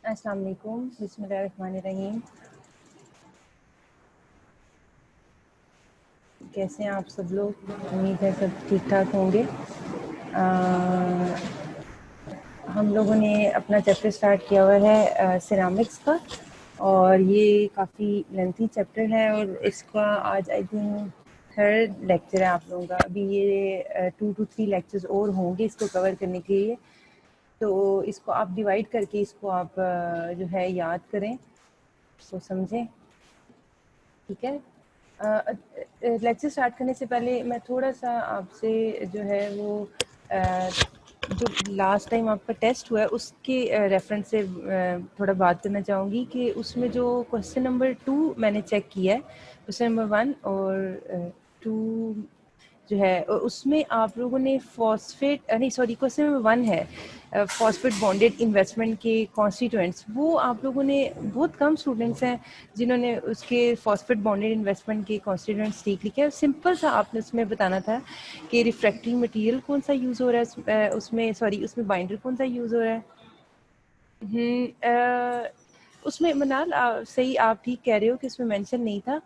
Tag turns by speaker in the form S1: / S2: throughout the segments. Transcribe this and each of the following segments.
S1: अस्सलाम वालेकुम, बिस्मिल्लाहिर्रहमानिर्रहीम। कैसे हैं आप सब लोग? उम्मीद है सब ठीक ठाक होंगे। हम लोगों ने अपना चैप्टर स्टार्ट किया हुआ है सिरामिक्स का, और ये काफ़ी लेंथी चैप्टर है और इसका आज आई थिंक थर्ड लेक्चर है आप लोगों का। अभी ये 2 to 3 लेक्चर्स और होंगे इसको कवर करने के लिए। तो इसको आप डिवाइड करके इसको आप जो है याद करें, इसको समझें, ठीक है। लेक्चर स्टार्ट करने से पहले मैं थोड़ा सा आपसे जो है वो जो लास्ट टाइम आपका टेस्ट हुआ है उसके रेफरेंस से थोड़ा बात करना चाहूँगी कि उसमें जो क्वेश्चन नंबर 2 मैंने चेक किया है, क्वेश्चन नंबर 1 और 2 जो है उसमें आप लोगों ने फॉस्फेट नहीं सॉरी क्वेश्चन नंबर 1 है फॉस्फेट बॉन्डेड इन्वेस्टमेंट के कॉन्स्टिट्यूएंट्स। वो आप लोगों ने बहुत कम स्टूडेंट्स हैं जिन्होंने उसके फॉस्फेट बॉन्डेड इन्वेस्टमेंट के कॉन्स्टिट्यूएंट्स ठीक लिखे। सिंपल सा आपने उसमें बताना था कि रिफ्रैक्टिंग मटेरियल कौन सा यूज़ हो रहा है उसमें, सॉरी उसमें बाइंडर कौन सा यूज़ हो रहा है। उसमें मनाल सही आप ठीक कह रहे हो कि उसमें मेंशन नहीं था,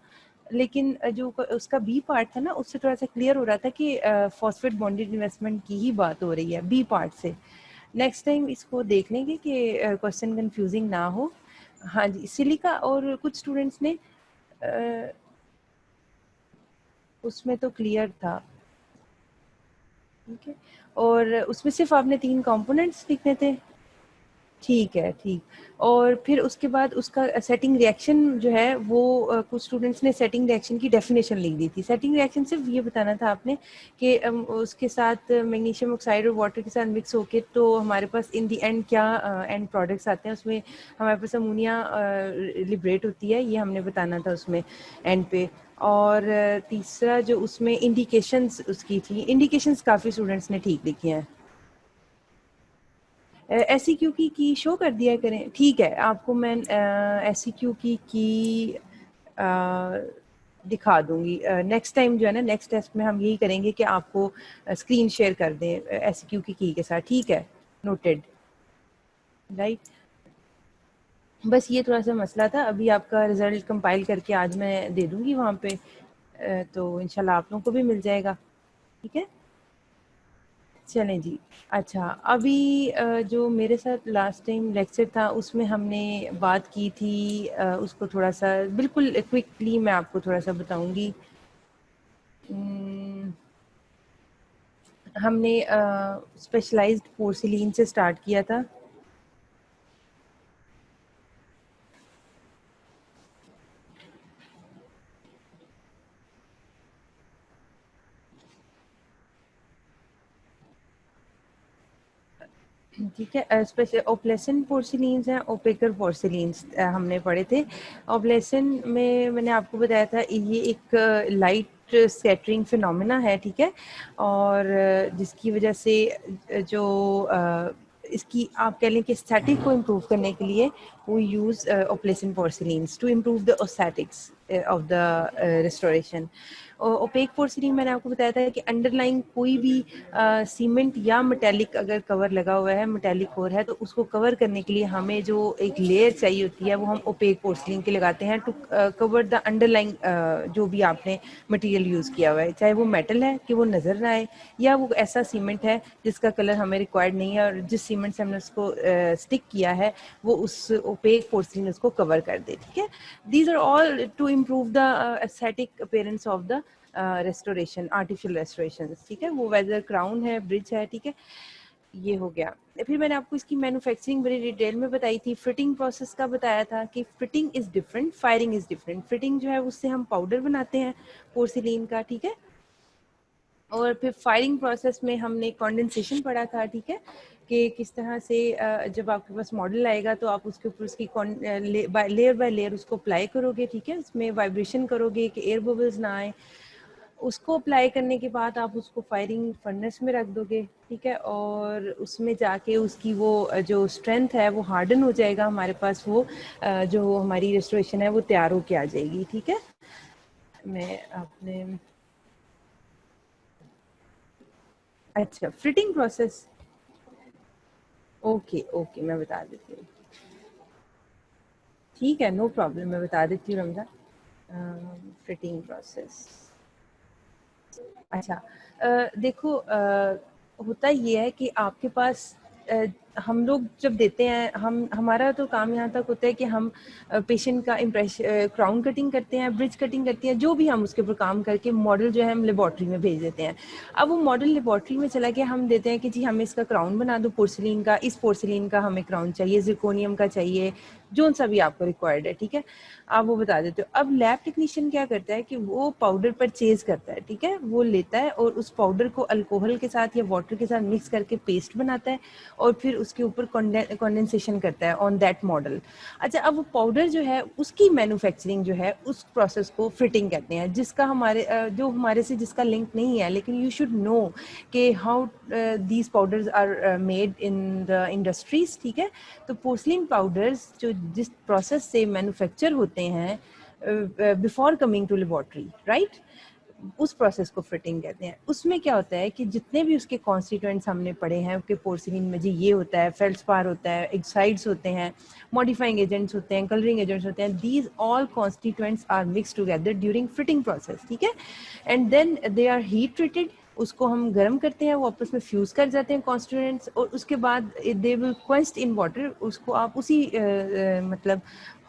S1: लेकिन जो उसका बी पार्ट था ना उससे थोड़ा सा क्लियर हो रहा था कि फॉस्फेट बॉन्डेड इन्वेस्टमेंट की ही बात हो रही है बी पार्ट से। नेक्स्ट टाइम इसको देख लेंगे कि क्वेश्चन कंफ्यूजिंग ना हो। हाँ जी, सिलिका और कुछ स्टूडेंट्स ने उसमें तो क्लियर था, ठीक है। और उसमें सिर्फ आपने 3 कंपोनेंट्स लिखने थे, ठीक है, ठीक। और फिर उसके बाद उसका सेटिंग रिएक्शन जो है वो कुछ स्टूडेंट्स ने सेटिंग रिएक्शन की डेफिनेशन लिख दी थी। सेटिंग रिएक्शन सिर्फ ये बताना था आपने कि उसके साथ मैग्नीशियम ऑक्साइड और वाटर के साथ मिक्स होके तो हमारे पास इन दी एंड क्या एंड प्रोडक्ट्स आते हैं। उसमें हमारे पास अमोनिया लिबरेट होती है, ये हमने बताना था उसमें एंड पे। और तीसरा जो उसमें इंडिकेशंस उसकी थी, इंडिकेशंस काफ़ी स्टूडेंट्स ने ठीक लिखी हैं। एस सी क्यू की शो कर दिया करें, ठीक है। आपको मैं एस सी क्यू की दिखा दूंगी नेक्स्ट टाइम। जो है ना नेक्स्ट टेस्ट में हम यही करेंगे कि आपको स्क्रीन शेयर कर दें एस सी क्यू की के साथ, ठीक है। Noted, right. बस ये थोड़ा सा मसला था। अभी आपका रिजल्ट कंपाइल करके आज मैं दे दूंगी वहाँ पे, तो इंशाल्लाह आप लोगों को भी मिल जाएगा, ठीक है। चलें जी। अच्छा, अभी जो मेरे साथ लास्ट टाइम लेक्चर था उसमें हमने बात की थी उसको थोड़ा सा बिल्कुल क्विकली मैं आपको थोड़ा सा बताऊंगी। हमने स्पेशलाइज्ड पोर्सिलीन से स्टार्ट किया था। ठीक है, स्पेशल ओप्लेसन पोर्सिलीन्स हैं, ओपेकर पोर्सिलीन्स हमने पढ़े थे। ओप्लेसन में मैंने आपको बताया था ये एक लाइट स्कैटरिंग फिनोमेना है, ठीक है। और जिसकी वजह से जो इसकी आप कह लें कि स्टैटिक को इम्प्रूव करने के लिए we use opalescent porcelains to improve the aesthetics of the restoration. Opaque porcelain मैंने आपको बताया था कि अंडरलाइंग कोई भी सीमेंट या मेटेलिक अगर कवर लगा हुआ है, मेटेलिक कोर है, तो उसको कवर करने के लिए हमें जो एक लेयर चाहिए होती है वो हम ओपेक पोर्सिलीन की लगाते हैं टू कवर द अंडरलाइंग जो भी आपने मटेरियल यूज़ किया हुआ है, चाहे वो मेटल है कि वो नज़र ना आए, या वो ऐसा सीमेंट है जिसका कलर हमें रिक्वायर्ड नहीं है और जिस सीमेंट से हमने उसको स्टिक किया है वो उस ओपेक पोर्सिलीन उसको कवर कर दे, ठीक है। These are all to improve the aesthetic appearance of the restoration, artificial restoration, ठीक है। वो वेदर क्राउन है, ब्रिज है, ठीक है। ये हो गया। फिर मैंने आपको इसकी मैन्युफैक्चरिंग बड़ी डिटेल में बताई थी। फिटिंग प्रोसेस का बताया था कि fitting is different, firing is different. Fitting जो है उससे हम पाउडर बनाते हैं पोर्सिलीन का, ठीक है। और फिर फायरिंग प्रोसेस में हमने कंडेंसेशन पढ़ा था, ठीक है, कि किस तरह से जब आपके पास मॉडल आएगा तो आप उसके ऊपर उसकी लेयर बाय लेयर उसको अप्लाई करोगे, ठीक है। उसमें वाइब्रेशन करोगे कि एयर बबल्स ना आए। उसको अप्लाई करने के बाद आप उसको फायरिंग फर्नेस में रख दोगे, ठीक है। और उसमें जाके उसकी वो जो स्ट्रेंथ है वो हार्डन हो जाएगा, हमारे पास वो जो हमारी रेस्टोरेशन है वो तैयार होके आ जाएगी, ठीक है। मैं आपने अच्छा फिटिंग प्रोसेस, ओके ओके मैं बता देती हूँ। ठीक है, नो प्रॉब्लम, मैं बता देती हूँ रमजा। फिटिंग प्रोसेस, अच्छा, देखो, होता ये है कि आपके पास हम लोग जब देते हैं, हमारा तो काम यहाँ तक होता है कि हम पेशेंट का इम्प्रेशन, क्राउन कटिंग करते हैं, ब्रिज कटिंग करते हैं, जो भी हम उसके ऊपर काम करके मॉडल जो है हम लेबॉर्ट्री में भेज देते हैं। अब वो मॉडल लेबॉर्ट्री में चला गया, हम देते हैं कि जी हमें इसका क्राउन बना दो पोर्सिलीन का, इस पोर्सिलीन का हमें क्राउन चाहिए, जिरकोनियम का चाहिए, जो सा भी आपको रिक्वायर्ड है, ठीक है, आप वो बता देते हो। अब लैब टेक्नीशियन क्या करता है कि वो पाउडर परचेज करता है, ठीक है, वो लेता है और उस पाउडर को अल्कोहल के साथ या वाटर के साथ मिक्स करके पेस्ट बनाता है और फिर उसके ऊपर कंडेंसेशन करता है ऑन दैट मॉडल। अच्छा, अब वो पाउडर जो है उसकी मैन्युफैक्चरिंग जो है उस प्रोसेस को फिटिंग कहते हैं, जिसका हमारे जो हमारे से जिसका लिंक नहीं है, लेकिन यू शुड नो कि how these powders are made in the industries, ठीक है। तो पोर्सलिन पाउडर्स जो जिस प्रोसेस से मैन्युफैक्चर होते हैं before coming to laboratory, right, उस प्रोसेस को फिटिंग कहते हैं। उसमें क्या होता है कि जितने भी उसके कॉन्स्टिट्यूएंट्स हमने पढ़े हैं कि पोर्सिलिन में जी ये होता है, फेल्डस्पार होता है, एक्साइड्स होते हैं, मॉडिफाइंग एजेंट्स होते हैं, कलरिंग एजेंट्स होते हैं, these all constituents are mix together during fitting process, ठीक है, and then they are heat treated, उसको हम गर्म करते हैं, वो आपस में फ्यूज कर जाते हैं कॉन्स्टिट्यूएंट्स, और उसके बाद they will quenched in water, उसको आप उसी मतलब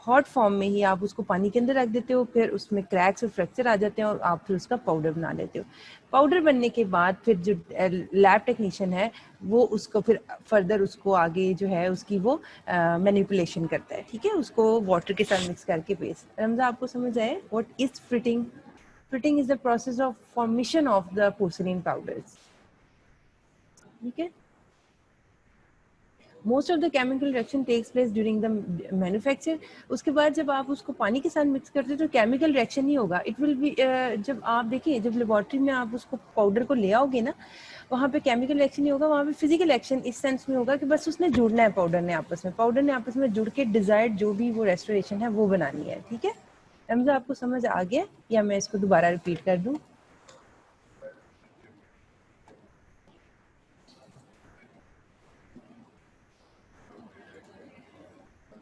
S1: हॉट फॉर्म में ही आप उसको पानी के अंदर रख देते हो, फिर उसमें क्रैक्स और फ्रैक्चर आ जाते हैं और आप फिर उसका पाउडर बना लेते हो। पाउडर बनने के बाद फिर जो लैब टेक्नीशियन है वो उसको फिर फर्दर उसको आगे जो है उसकी वो मैनिपुलेशन करता है, ठीक है, उसको वाटर के साथ मिक्स करके पेस्ट। रमजा, आपको समझ आए what is fitting? Fitting is the process of formation of the porcelain powders, ठीक है। Most of the chemical reaction takes place during the manufacture. उसके बाद जब आप उसको पानी के साथ मिक्स करते हो तो केमिकल रिएक्शन नहीं होगा, इट विल बी, जब आप देखिए जब लेबॉर्ट्री में आप उसको पाउडर को ले आओगे ना, वहाँ पे केमिकल रिएक्शन नहीं होगा, वहाँ पे फिजिकल एक्शन इस सेंस में होगा कि बस उसने जुड़ना है पाउडर ने आपस में जुड़ के डिजायर्ड जो भी वो रेस्टोरेशन है वो बनानी है, ठीक है। रमजा, आपको समझ आ गया या मैं इसको दोबारा रिपीट कर दूं?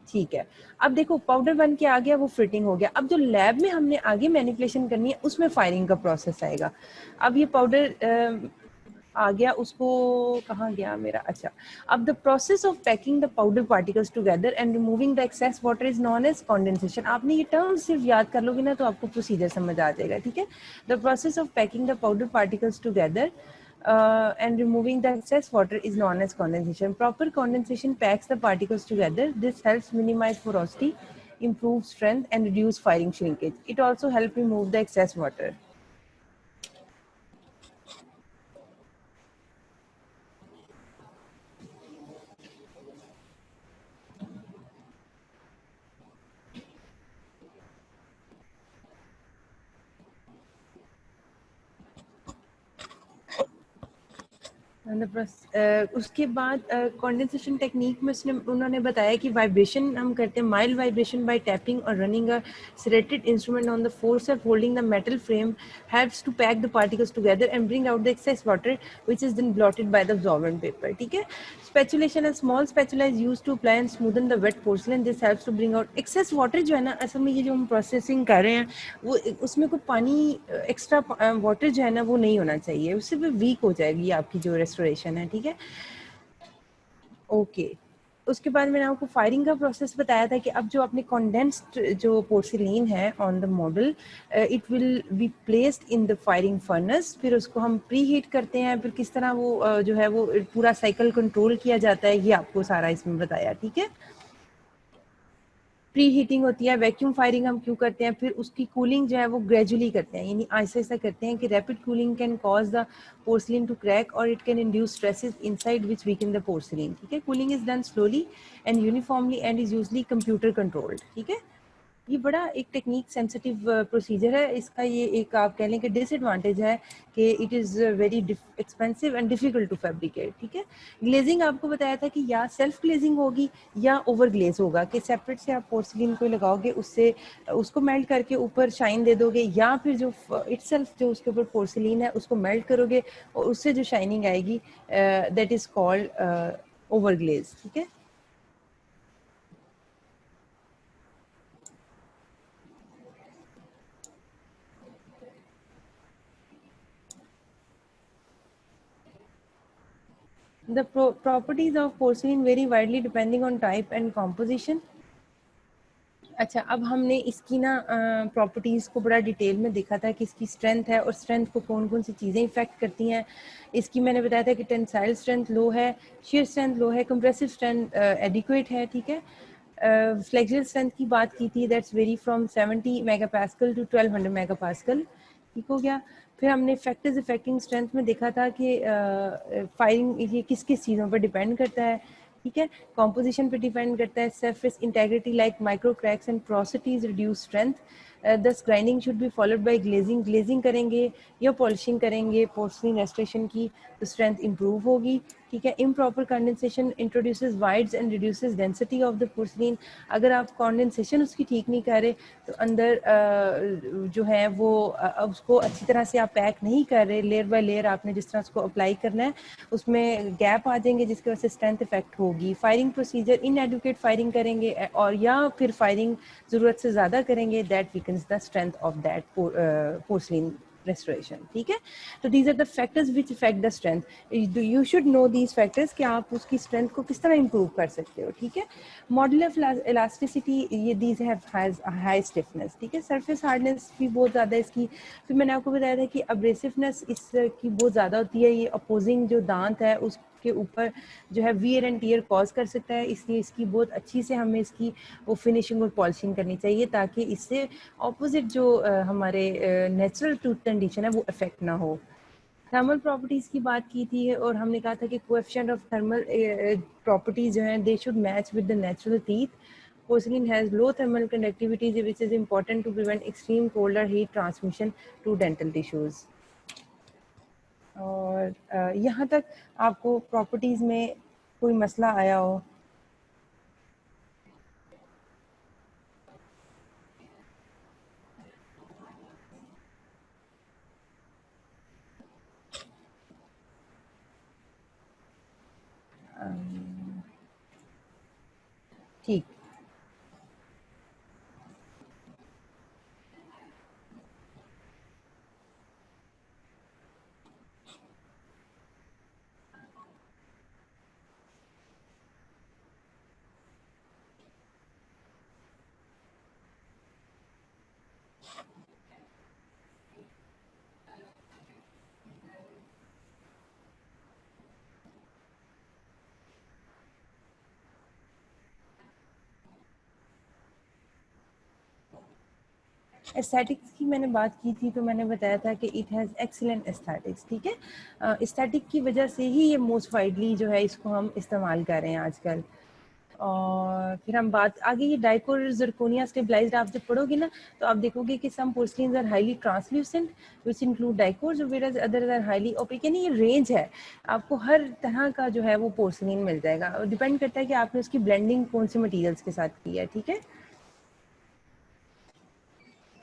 S1: ठीक है, अब देखो पाउडर बन के आ गया, वो फिटिंग हो गया। अब जो लैब में हमने आगे मैनिपुलेशन करनी है उसमें फायरिंग का प्रोसेस आएगा। अब ये पाउडर आ गया, उसको कहाँ गया मेरा, अच्छा, अब the process of packing the powder particles together and removing the excess water is known as condensation. आपने ये टर्म सिर्फ याद कर लोगे ना तो आपको प्रोसीजर समझ आ जाएगा, ठीक है। The process of packing the powder particles together and removing the excess water is known as condensation. Proper condensation packs the particles together. This helps minimize porosity, improve strength, and reduce firing shrinkage. It also helps remove the excess water. उसके बाद condensation technique में उन्होंने बताया कि vibration हम करते हैं, mild vibration bye tapping और running a serrated instrument on the forceps holding the metal frame helps to pack the particles together and bring out the excess water which is then blotted by the absorbent paper, ठीक है। Spatulation, a small spatula is used to apply and smoothen the wet porcelain. This helps to bring out excess water। जो है ना असल में ये जो हम प्रोसेसिंग कर रहे हैं वो उसमें कोई पानी एक्स्ट्रा वाटर जो है ना वो नहीं होना चाहिए, उससे भी वीक हो जाएगी आपकी जो रेस्टोरेशन है, ठीक है। ओके, उसके बाद मैंने आपको फायरिंग का प्रोसेस बताया था कि अब जो अपने कंडेंस्ड जो पोर्सिलीन है on the model, it will be placed in the firing furnace, फिर उसको हम प्री हीट करते हैं, फिर किस तरह वो जो है वो पूरा साइकिल कंट्रोल किया जाता है, ये आपको सारा इसमें बताया, ठीक है। प्री हीटिंग होती है, वैक्यूम फायरिंग हम क्यों करते हैं, फिर उसकी कूलिंग जो है वो ग्रेजुअली करते हैं, यानी ऐसा ऐसा करते हैं कि rapid cooling can cause the porcelain to crack और it can induce stresses inside which weaken the porcelain, ठीक है। Cooling is done slowly and uniformly and is usually computer controlled, ठीक है। ये बड़ा एक टेक्निक सेंसिटिव प्रोसीजर है, इसका ये एक आप कह लें कि डिसएडवांटेज है कि it is very expensive and difficult to fabricate, ठीक है। ग्लेजिंग आपको बताया था कि या सेल्फ ग्लेजिंग होगी या ओवर ग्लेज होगा, कि सेपरेट से आप पोर्सिलिन को लगाओगे, उससे उसको मेल्ट करके ऊपर शाइन दे दोगे, या फिर जो इटसेल्फ जो उसके ऊपर पोर्सिलिन है उसको मेल्ट करोगे और उससे जो शाइनिंग आएगी that is called over glaze, ठीक है। The properties of porcelain vary widely depending on type and composition. अच्छा, अब हमने इसकी ना प्रॉपर्टीज़ को बड़ा डिटेल में देखा था कि इसकी स्ट्रेंथ है और स्ट्रेंथ को कौन कौन सी चीज़ें इफेक्ट करती हैं। इसकी मैंने बताया था कि टेंसाइल स्ट्रेंथ लो है, शेयर स्ट्रेंथ लो है, कंप्रेसिव स्ट्रेंथ एडिक्वेट है, ठीक है। फ्लेक्सिबल स्ट्रेंथ की बात की थी, that's very from 70 megapascal to 1200 megapascal, ठीक हो गया। फिर हमने फैक्टर्स इफेक्टिंग स्ट्रेंथ में देखा था कि फायरिंग ये किस किस चीज़ों पर डिपेंड करता है, ठीक है। कॉम्पोजिशन पे डिपेंड करता है, surface integrity like micro cracks and porosities reduce strength. Thus grinding should be followed by glazing, glazing करेंगे या पॉलिशिंग करेंगे पोर्सलिन रेस्टोरेशन की तो स्ट्रेंथ इंप्रूव होगी, ठीक है। Improper condensation introduces wides and reduces density of the porcelain. अगर आप कंडेंसेशन उसकी ठीक नहीं कर रहे तो अंदर जो है वो उसको अच्छी तरह से आप पैक नहीं कर रहे, लेयर बाय लेयर आपने जिस तरह उसको अप्लाई करना है उसमें गैप आ जाएंगे जिसकी वजह से स्ट्रेंथ इफेक्ट होगी। फायरिंग प्रोसीजर इनएडुकेट फायरिंग करेंगे और या फिर फायरिंग ज़रूरत से ज़्यादा करेंगे, that weakens the strength of that porcelain restoration, ठीक है। तो these are the factors which affect the strength. You should know these factors कि आप उसकी strength को किस तरह improve कर सकते हो, ठीक है। Model of elasticity, ये these has a high stiffness, ठीक है। Surface hardness भी बहुत ज़्यादा इसकी, फिर मैंने आपको बताया था कि abrasiveness इसकी बहुत ज़्यादा होती है, ये opposing जो दांत है उसके ऊपर जो है वियर एंड टीयर कॉज कर सकता है, इसलिए इसकी बहुत अच्छी से हमें इसकी वो फिनिशिंग और पॉलिशिंग करनी चाहिए ताकि इससे ऑपोजिट जो हमारे नेचुरल टूथ कंडीशन है वो इफेक्ट ना हो। थर्मल प्रॉपर्टीज़ की बात की थी और हमने कहा था कि कोएफिशिएंट ऑफ थर्मल प्रॉपर्टीज़ जो हैं they should match with the natural teeth. Porcelain has low thermal conductivity which is important to prevent extreme cold or heat transmission to dental tissues. और यहाँ तक आपको प्रॉपर्टीज़ में कोई मसला आया हो? ठीक, एस्थेटिक्स की मैंने बात की थी तो मैंने बताया था कि इट हैज़ एक्सीलेंट एस्थेटिक्स, ठीक है। एस्थेटिक की वजह से ही ये मोस्ट वाइडली जो है इसको हम इस्तेमाल कर रहे हैं आजकल। और फिर हम बात आगे ये डाइकोर जरकोनिया स्टेबलाइज्ड आप जब पढ़ोगे ना तो आप देखोगे कि some porcelains are highly translucent which include Dicor और whereas other are highly opaque, यानी ये रेंज है, आपको हर तरह का जो है वो पोर्सलिन मिल जाएगा और डिपेंड करता है कि आपने उसकी ब्लेंडिंग कौन से मटेरियल्स के साथ की है, ठीक है।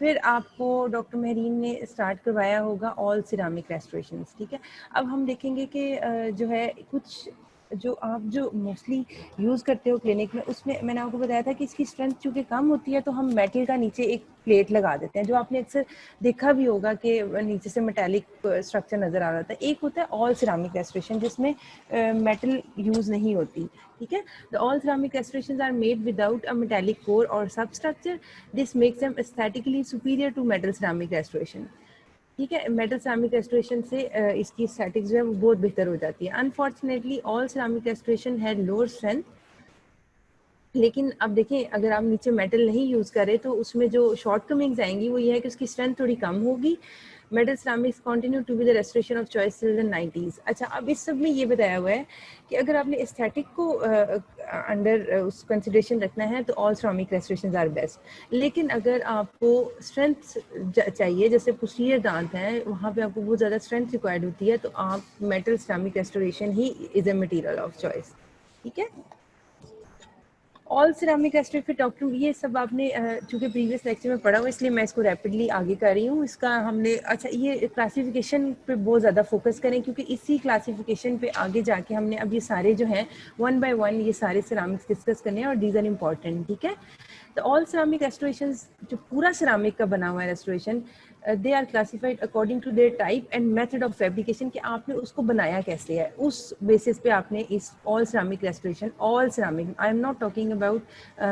S1: फिर आपको डॉक्टर महरीन ने स्टार्ट करवाया होगा ऑल सिरामिक रेस्टोरेशंस, ठीक है। अब हम देखेंगे कि जो है कुछ जो आप जो मोस्टली यूज़ करते हो क्लिनिक में उसमें मैंने आपको बताया था कि इसकी स्ट्रेंथ चूँकि कम होती है तो हम मेटल का नीचे एक प्लेट लगा देते हैं, जो आपने अक्सर देखा भी होगा कि नीचे से मेटालिक स्ट्रक्चर नज़र आ रहा था। एक होता है ऑल सिरामिक रेस्टोरेशन जिसमें मेटल यूज़ नहीं होती, ठीक है। The all ceramic restorations are made without a metallic core और substructure, this makes them aesthetically superior to metal ceramic restoration, ठीक है। मेटल सिरामिक रेस्टोरेशन से इसकी एस्थेटिक्स जो है वो बहुत बेहतर हो जाती है। Unfortunately all ceramic restoration had lower strength, लेकिन अब देखें अगर आप नीचे मेटल नहीं यूज़ करें तो उसमें जो शॉर्ट कमिंग्स आएंगी वो ये है कि उसकी स्ट्रेंथ थोड़ी कम होगी। Metal ceramics continue to be the restoration of choice till the 90s। अच्छा, अब इस सब में ये बताया हुआ है कि अगर आपने एस्थेटिक को अंडर उस कंसिडरेशन रखना है तो all ceramic restoration are best, लेकिन अगर आपको स्ट्रेंथ चाहिए जैसे पोस्टीरियर दांत हैं वहाँ पे आपको बहुत ज़्यादा स्ट्रेंथ रिक्वायर्ड होती है तो आप metal ceramic restoration he is a material of choice, ठीक है। ऑल सिरामिक रेस्टोरेंट डॉक्टर, ये सब आपने चूँकि प्रीवियस लेक्चर में पढ़ा हुआ इसलिए मैं इसको रैपिडली आगे कर रही हूँ। इसका हमने अच्छा ये क्लासिफिकेशन पे बहुत ज़्यादा फोकस करें क्योंकि इसी क्लासिफिकेशन पे आगे जाके हमने अब ये सारे जो हैं वन बाय वन ये सारे सिरामिक्स डिस्कस करने हैं और दीज आर इम्पॉर्टेंट, ठीक है। तो ऑल सिरामिक रेस्टोरेशन जो पूरा सिरामिक का बना हुआ है restoration they are classified according to their type and method of fabrication, कि आपने उसको बनाया कैसे है, उस बेसिस पे आपने इस all ceramic restoration, all ceramic, I am not talking about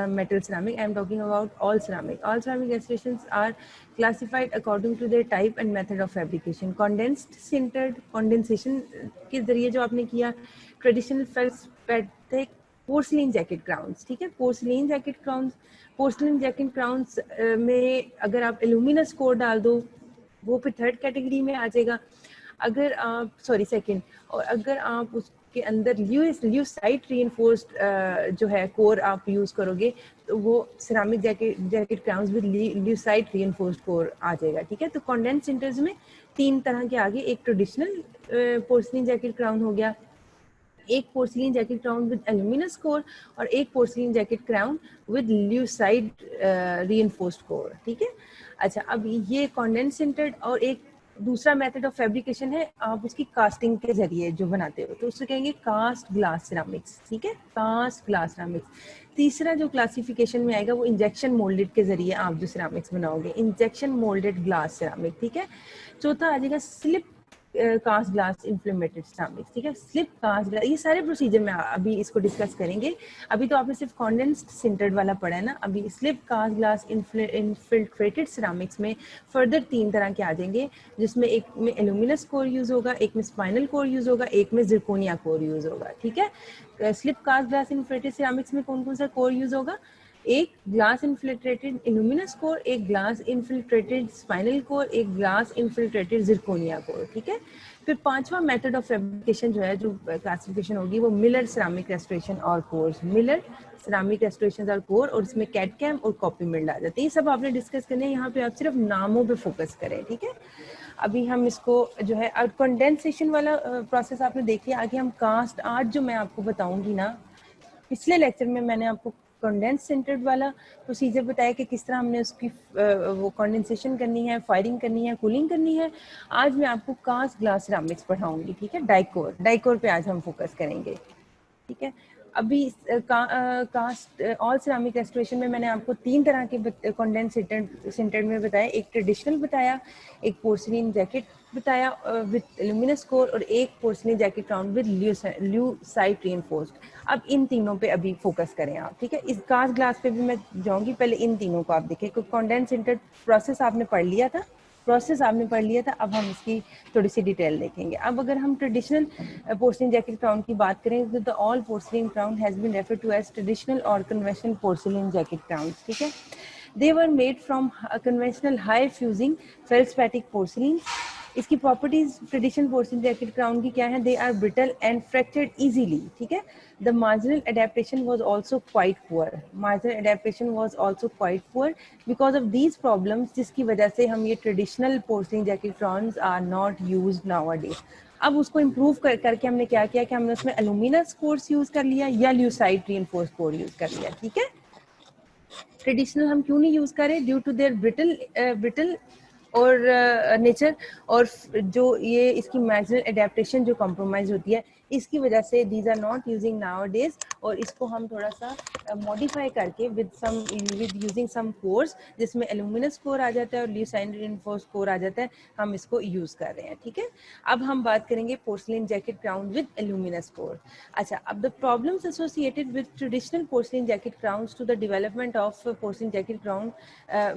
S1: metal ceramic, I am talking about all ceramic restorations are classified according to their type and method of fabrication. Condensed sintered, condensation के जरिए जो आपने किया, traditional feldspathic porcelain jacket crowns, ठीक है, porcelain jacket crowns, porcelain jacket crowns में अगर आप एल्यूमिनस कोर डाल दो वो फिर थर्ड कैटेगरी में आ जाएगा। अगर आप सॉरी सेकंड, और अगर आप उसके अंदर ल्यूसाइट रीइंफोर्स्ड जो है कोर आप यूज़ करोगे तो वो ceramic jacket crowns with lucite reinforced core आ जाएगा, ठीक है। तो कंडेंस सिंटर्स में 3 तरह के आगे, एक ट्रेडिशनल पोर्सलिन जैकेट क्राउन हो गया, एक porcelain jacket crown with aluminous core, और एक porcelain jacket crown with lucite reinforced core, ठीक है। अच्छा, अब ये कंडेंस सिंटर्ड, और एक दूसरा मेथड ऑफ फैब्रिकेशन है आप उसकी कास्टिंग के जरिए जो बनाते हो, तो उसको कहेंगे कास्ट ग्लास सिरामिक्स, ठीक है, कास्ट ग्लास सिरामिक्स। तीसरा जो क्लासिफिकेशन में आएगा वो इंजेक्शन मोल्डेड के जरिए आप जो सिरामिक्स बनाओगे, इंजेक्शन मोल्डेड ग्लास सिरामिक, ठीक है। चौथा आ जाएगा स्लिप कास्ट ग्लास इन्फ्लेमेटेड सिरामिक्स, ठीक है, स्लिप कास्ट ग्लास। ये सारे प्रोसीजर में अभी इसको डिस्कस करेंगे। अभी तो आपने सिर्फ कॉन्डेंस्ड सिंटर्ड वाला पढ़ा है ना, अभी slip cast glass infiltrated ceramics में फर्दर 3 तरह के आ जाएंगे, जिसमें एक में एल्यूमिनस कोर यूज होगा, एक में स्पाइनल कोर यूज होगा, एक में जिरकोनिया कोर यूज होगा, ठीक है। Slip cast glass infiltrated ceramics में कौन कौन सा कोर यूज होगा, एक ग्लास इन्फिल्ट्रेटेड इल्यूमिनस कोर, एक ग्लास इन्फिल्ट्रेटेड स्पाइनल कोर, एक ग्लास इन्फिल्ट्रेटेड जिरकोनिया कोर, ठीक है। फिर 5वां मेथड ऑफ फैब्रिकेशन जो है, जो क्लासिफिकेशन होगी, वो मिलर सिरामिक रेस्टोरेशन और कोर्स, मिलर सिरामिक रेस्टोरेशन और कोर, और इसमें कैडकैम और कॉपी मिल्ड आ जाते हैं। ये सब आपने डिस्कस करने हैं, यहाँ पे आप सिर्फ नामों पे फोकस करें, ठीक है। अभी हम इसको जो है कंडेंसेशन वाला प्रोसेस आपने देख लिया। आगे हम कास्ट आर्ट जो मैं आपको बताऊंगी ना, पिछले लेक्चर में मैंने आपको कंडेंस सिंटर्ड वाला प्रोसीजर बताया कि किस तरह हमने उसकी वो कंडेंसेशन करनी है, फायरिंग करनी है, कूलिंग करनी है। आज मैं आपको कास्ट ग्लास सिरामिक्स पढ़ाऊंगी, ठीक है, डाइकोर पे आज हम फोकस करेंगे, ठीक है। अभी कास्ट ऑल सिरामिक रेस्टोरेशन में मैंने आपको 3 तरह के कंडेंस सिंटर्ड में बताया, एक ट्रेडिशनल बताया, एक पोर्सिलिन जैकेट बताया विद एल्यूमिनस कोर, और एक porcelain jacket crown with lucite reinforced. अब इन तीनों पे अभी फोकस करें आप, ठीक है। इस कास्ट ग्लास पे भी मैं जाऊंगी, पहले इन तीनों को आप देखें। कंडेंस सिंटर्ड प्रोसेस आपने पढ़ लिया था, अब हम इसकी थोड़ी सी डिटेल देखेंगे। अब अगर हम ट्रेडिशनल पोर्सिलिन जैकेट क्राउन की बात करें तो the all porcelain crown has been referred to as traditional और कन्वेंशनल पोर्सिलिन जैकेट क्राउन, ठीक है। They were made from conventional high fusing feldspathic porcelain. इसकी properties traditional porcelain jacket crown की क्या है, they are brittle and fractured easily, ठीक है। The marginal adaptation was also quite poor, because of these problems, जिसकी वजह से हम ये traditional porcelain jacket crowns are not used nowadays. अब उसको इम्प्रूव करके हमने क्या किया कि हमने उसमें एल्यूमिनस कोर्स यूज कर लिया या ल्यूसाइट रीइंफोर्स्ड कोर यूज कर लिया, ठीक है। ट्रेडिशनल हम क्यों नहीं यूज करें, ड्यू टू देयर ब्रिटल और नेचर, और जो ये इसकी मैक्सिमल एडेप्टेशन जो कॉम्प्रोमाइज होती है, इसकी वजह से these are not using nowadays. और इसको हम थोड़ा सा मॉडिफाई करके विद यूजिंग सम कोर्स, जिसमें एल्यूमिनस कोर आ जाता है और ल्यूसाइट रीइंफोर्स्ड कोर आ जाता है, हम इसको यूज कर रहे हैं, ठीक है। अब हम बात करेंगे porcelain jacket crown with aluminous core. अच्छा, अब the problems associated with traditional porcelain jacket crowns to the development of porcelain jacket crown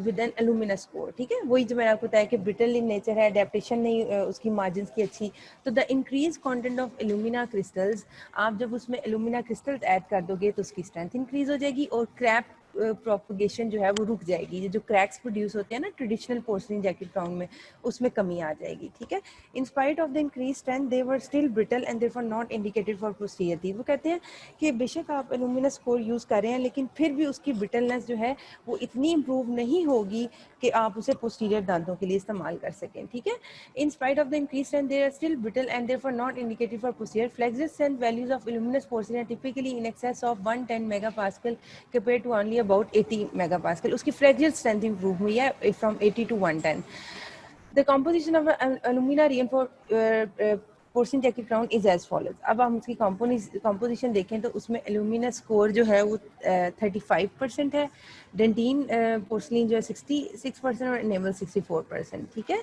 S1: with an aluminous core, ठीक है। वही जो मैंने आपको बताया कि ब्रिटल इन नेचर है, एडेप्टेशन नहीं उसकी मार्जिन की अच्छी, तो the increase content of alumina crystals, आप जब उसमें एल्यूमिना क्रिस्टल्स ऐड कर दोगे तो उसकी स्ट्रेंथ इंक्रीज हो जाएगी और क्रैक प्रोपगेशन जो है वो रुक जाएगी। ये जो क्रैक्स प्रोड्यूस होते हैं ना ट्रेडिशनल पोर्सिलिन जैकेट क्राउन में, उसमें कमी आ जाएगी, ठीक है। In spite of the increase strength they were still brittle and therefore not indicated for posteriority. वो कहते हैं कि बेशक आप एल्यूमिनस कोर यूज कर रहे हैं, लेकिन फिर भी उसकी ब्रिटलनेस जो है वो इतनी इंप्रूव नहीं होगी कि आप उसे पोस्टीरियर दांतों के लिए इस्तेमाल कर सकें, ठीक है। In spite of the increase strength they are still brittle and therefore not indicated for posterior. Flexural strength values of aluminous porcelain are typically in excess of 110 megapascal compared to only about 80 megapascal. उसकी fracture strength improve हुई है from 80 to 110. The composition of alumina reinforced porcelain jacket crown is as follows. अब हम उसकी composition देखें तो उसमें एल्यूमिनस core जो है वो 35% है, डेंटीन पोर्सलिन जो है 66% और एनेमल 64%। ठीक है,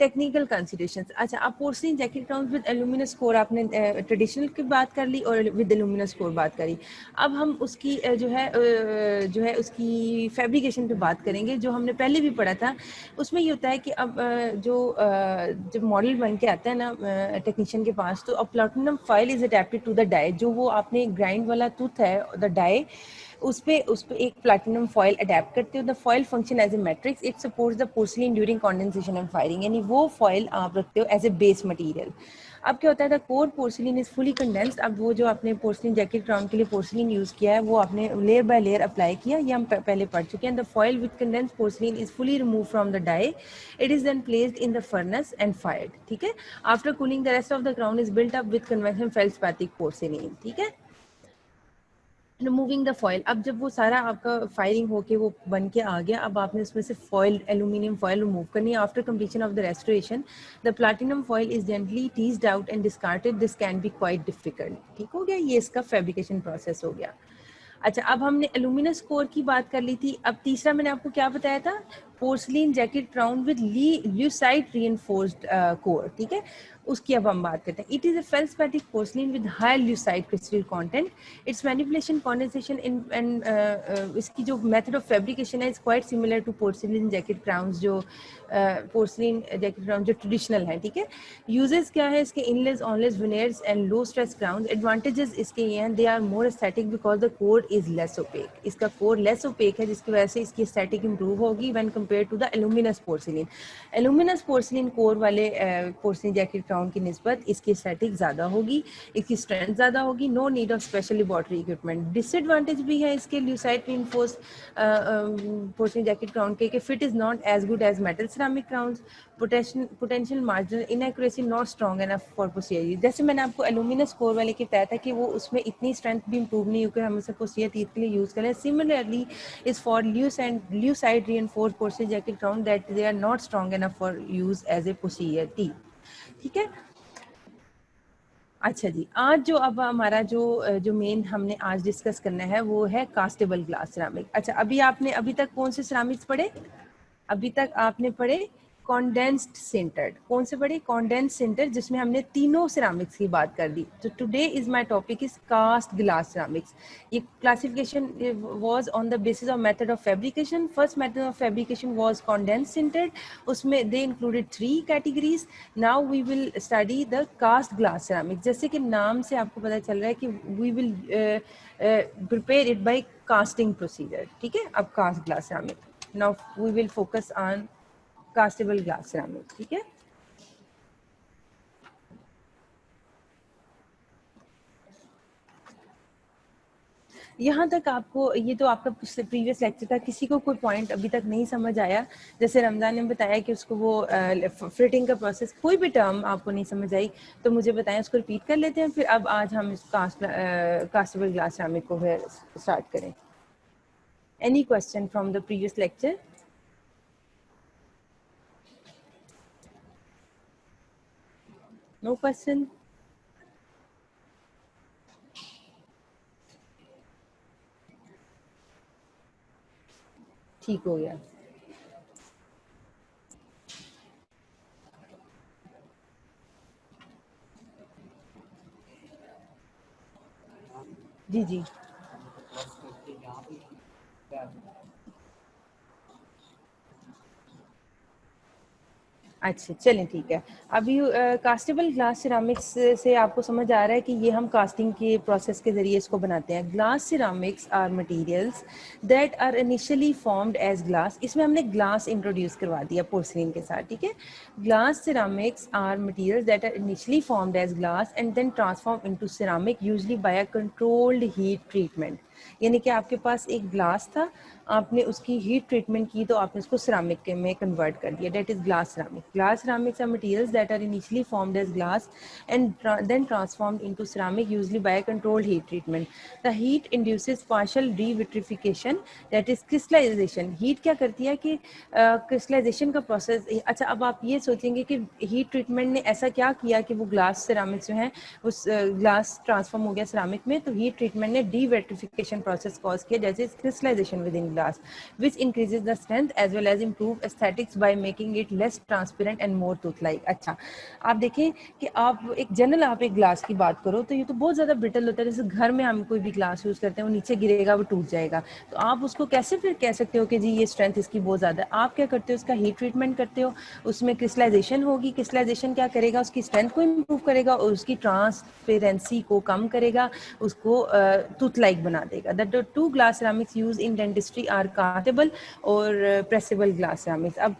S1: टेक्निकल कंसिडरेशंस। अच्छा, आप porcelain jacket crown with aluminous core आपने ट्रेडिशनल की बात कर ली और विद एल्यूमिनस कोर बात करी। अब हम उसकी जो है उसकी फैब्रिकेशन पे बात करेंगे, जो हमने पहले भी पढ़ा था। उसमें ये होता है कि अब जब मॉडल बन के आता है ना टेक्नीशियन के पास, तो अब platinum foil is adapted to the die. जो वो आपने ग्राइंड वाला टूथ है द डाई, उस पे एक प्लैटिनम फॉयल अडेप्ट करते हो। The foil function as a matrix, it supports the porcelain during condensation and firing. यानी वो फॉयल आप रखते हो एज ए बेस मटेरियल। अब क्या होता है, the core porcelain is fully condensed. अब वो जो आपने पोर्सलिन जैकेट क्राउन के लिए पोर्सलिन यूज किया है वो आपने लेयर बाय लेयर अप्लाई किया, ये हम पहले पढ़ चुके हैं। The foil with condensed porcelain is fully remove from the die, it is then placed in the furnace and fired. ठीक है, after cooling the rest of the crown is built up with conventional feldspathic porcelain. ठीक है, removing the foil. अब जब वो सारा आपका firing होके वो बन के आ गया, अब आपने उसमें से फॉयल एल्यूमिनियम फॉयल रिमूव करनी है। After completion of the restoration, the platinum foil is gently teased out and discarded. This can be quite difficult. ठीक हो गया, ये इसका फैब्रिकेशन प्रोसेस हो गया। अच्छा, अब हमने एल्यूमिनस कोर की बात कर ली थी। अब तीसरा मैंने आपको क्या बताया था, porcelain jacket crown with lucite reinforced core. ठीक है, उसकी अब हम बात करते हैं। It is a feldspathic porcelain with high leucite crystal content. Its manipulation condensation in and इसकी जो मेथड ऑफ फैब्रिकेशन है is quite similar to porcelain jacket crown, जो पोर्सलिन जैकेट क्राउन जो ट्रेडिशनल है। ठीक है, यूजेस क्या है इसके, inlays onlays veneers and low stress crown. Advantages इसके ये हैं, they are more aesthetic because the core is less opaque. इसका कोर लेस ओपेक है जिसकी वजह से इसकी एस्थेटिक इंप्रूव होगी when compare to the aluminous porcelain. Aluminous porcelain core वाले पोर्सलिन जैकेट क्राउन की निस्बत इसकी एस्थेटिक ज़्यादा होगी, इसकी स्ट्रेंथ ज़्यादा होगी। No need of special laboratory equipment. Disadvantage भी है इसके leucite reinforced porcelain jacket crown के fit is not as good as metal ceramic crowns. Potential marginal inaccuracy not strong enough for posterior. जैसे मैंने आपको एल्यूमिनस कोर वाले के बताया था कि वो उसमें इतनी स्ट्रेंथ भी इंप्रूव नहीं होकर हम उसे पोस्टीरियर टीथ के लिए यूज करें। Similarly is for leucite reinforced posterior jacket crown that they are not strong enough for use as a posterior teeth. ठीक है, अच्छा जी, आज जो अब हमारा जो मेन हमने आज डिस्कस करना है वो है कास्टेबल ग्लास सिरामिक। अच्छा, अभी तक कौन से सिरामिक्स पढ़े? अभी तक आपने पढ़े कॉन्डेंस्ड सिंटर्ड। कौन से पढ़े? कॉन्डेंस्ड सिंटर, जिसमें हमने तीनों सिरामिक्स की बात कर दी। तो today is my topic is cast glass ceramics. ये classification was on the basis of method of fabrication. First method of fabrication was condensed sintered, उसमें they included 3 categories. Now we will study the cast glass ceramics. जैसे कि नाम से आपको पता चल रहा है कि we will prepare it by casting procedure. ठीक है, अब cast glass ceramic, now we will focus on castable glass ceramic। ठीक है, यहाँ तक आपको, ये तो आपका प्रीवियस लेक्चर था, किसी को कोई पॉइंट अभी तक नहीं समझ आया? जैसे रमजान ने बताया कि उसको वो फ्रिटिंग का प्रोसेस, कोई भी टर्म आपको नहीं समझ आई तो मुझे बताएं, उसको रिपीट कर लेते हैं। फिर अब आज हम इस कास्टेबल ग्लास सिरामिक को फिर स्टार्ट करें। Any question from the previous lecture? No question? ठीक हो गया। जी जी, अच्छा चलें, ठीक है। अभी कास्टेबल ग्लास सिरामिक्स से आपको समझ आ रहा है कि ये हम कास्टिंग के प्रोसेस के ज़रिए इसको बनाते हैं। Glass ceramics are materials that are initially formed as glass. इसमें हमने ग्लास इंट्रोड्यूस करवा दिया पोर्सलिन के साथ। ठीक है, glass ceramics are materials that are initially formed as glass and then transform into ceramic usually by a controlled heat treatment. यानी कि आपके पास एक ग्लास था, आपने उसकी हीट ट्रीटमेंट की तो आपने उसको सिरामिक के में कन्वर्ट कर दिया, that is glass ceramic. Glass ceramics are materials that are initially formed as glass and then transformed into ceramic usually by a controlled heat treatment. The heat induces partial revitrification, that is crystallization. heat क्या करती है कि crystallization का process. अच्छा, अब आप ये सोचेंगे कि heat treatment ने ऐसा क्या किया कि वो ग्लास ceramics जो है उस ग्लास ट्रांसफॉर्म हो गया सिरामिक में, तो हीट ट्रीटमेंट ने डीवेट्रिफिकेशन प्रोसेस कॉज किया, जैसे crystallization within glass which increases the strength as well as improve aesthetics by making it less transparent and more tooth like. अच्छा, आप देखें कि आप एक जनरल आप एक ग्लास की बात करो तो ये तो बहुत ज़्यादा ब्रिटल होता है. जैसे घर में हम कोई भी ग्लास यूज़ करते हैं, वो नीचे गिरेगा, वो टूट जाएगा, तो आप उसको कैसे फिर कह सकते हो कि जी ये स्ट्रेंथ इसकी बहुत ज़्यादा है. आप क्या करते हो, इसका हीट ट्रीटमेंट करते हो, उसमें क्रिस्टलाइजेशन होगी. क्रिस्टलाइजेशन क्या करेगा, उसकी स्ट्रेंथ को इम्प्रूव करेगा और उसकी ट्रांसपेरेंसी को कम करेगा, उसको टूथ लाइक बना देगा. The two glass ceramics use in dentistry are castable और प्रेसेबल ग्लास सिरामिक्स. अब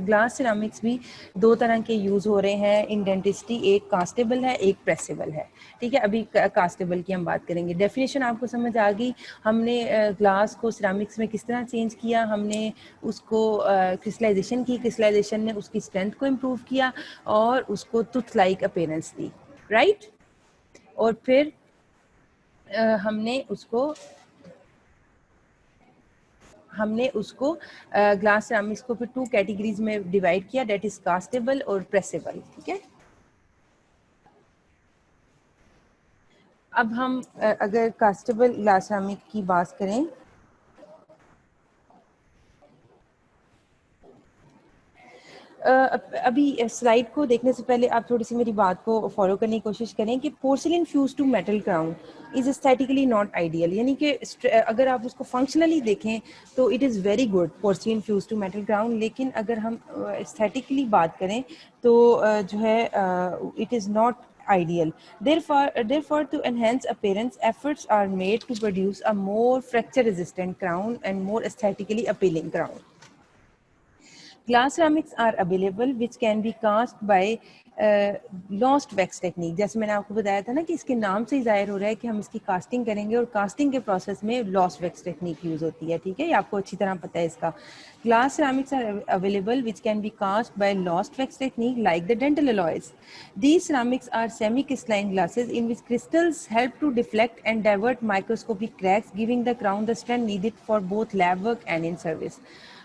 S1: ग्लास सिरामिक्स भी दो तरह के यूज़ हो रहे हैं इन डेंटिस्ट्री, एक कास्टेबल है, एक प्रेसेबल है. ठीक है, अभी कास्टेबल की हम बात करेंगे. डेफिनेशन आपको समझ आ गई. हमने ग्लास को सिरामिक्स में किस तरह चेंज किया, हमने उसको क्रिस्टलाइजेशन की, क्रिस्टलाइजेशन ने उसकी स्ट्रेंथ को इम्प्रूव किया और उसको टूथ लाइक अपीयरेंस दी, राइट. और फिर हमने उसको ग्लास सिरामिक्स को फिर टू कैटेगरीज में डिवाइड किया, डेट इज कास्टेबल और प्रेसेबल. ठीक है, अब हम अगर कास्टेबल ग्लास सिरामिक की बात करें, अभी स्लाइड को देखने से पहले आप थोड़ी सी मेरी बात को फॉलो करने की कोशिश करें कि porcelain fuse to metal crown is aesthetically not ideal. यानी कि अगर आप उसको फंक्शनली देखें तो it is very good porcelain fuse to metal crown, लेकिन अगर हम एस्थेटिकली बात करें तो जो है it is not ideal. Therefore, to enhance appearance, efforts are made to produce a more fracture-resistant crown and more aesthetically appealing crown. Glass ceramics are available which can be cast by lost wax technique. जैसे मैंने आपको बताया था ना कि इसके नाम से ही जाहिर हो रहा है कि हम इसकी कास्टिंग करेंगे और कास्टिंग के प्रोसेस में लॉस्ट वैक्स टेक्निक यूज होती है. ठीक है, ये आपको अच्छी तरह पता है इसका. Glass ceramics are available which can be cast by lost wax technique like the dental alloys. These ceramics are semi-crystalline glasses in which crystals help to deflect and divert microscopic cracks, giving the crown the strength needed for both lab work and in service.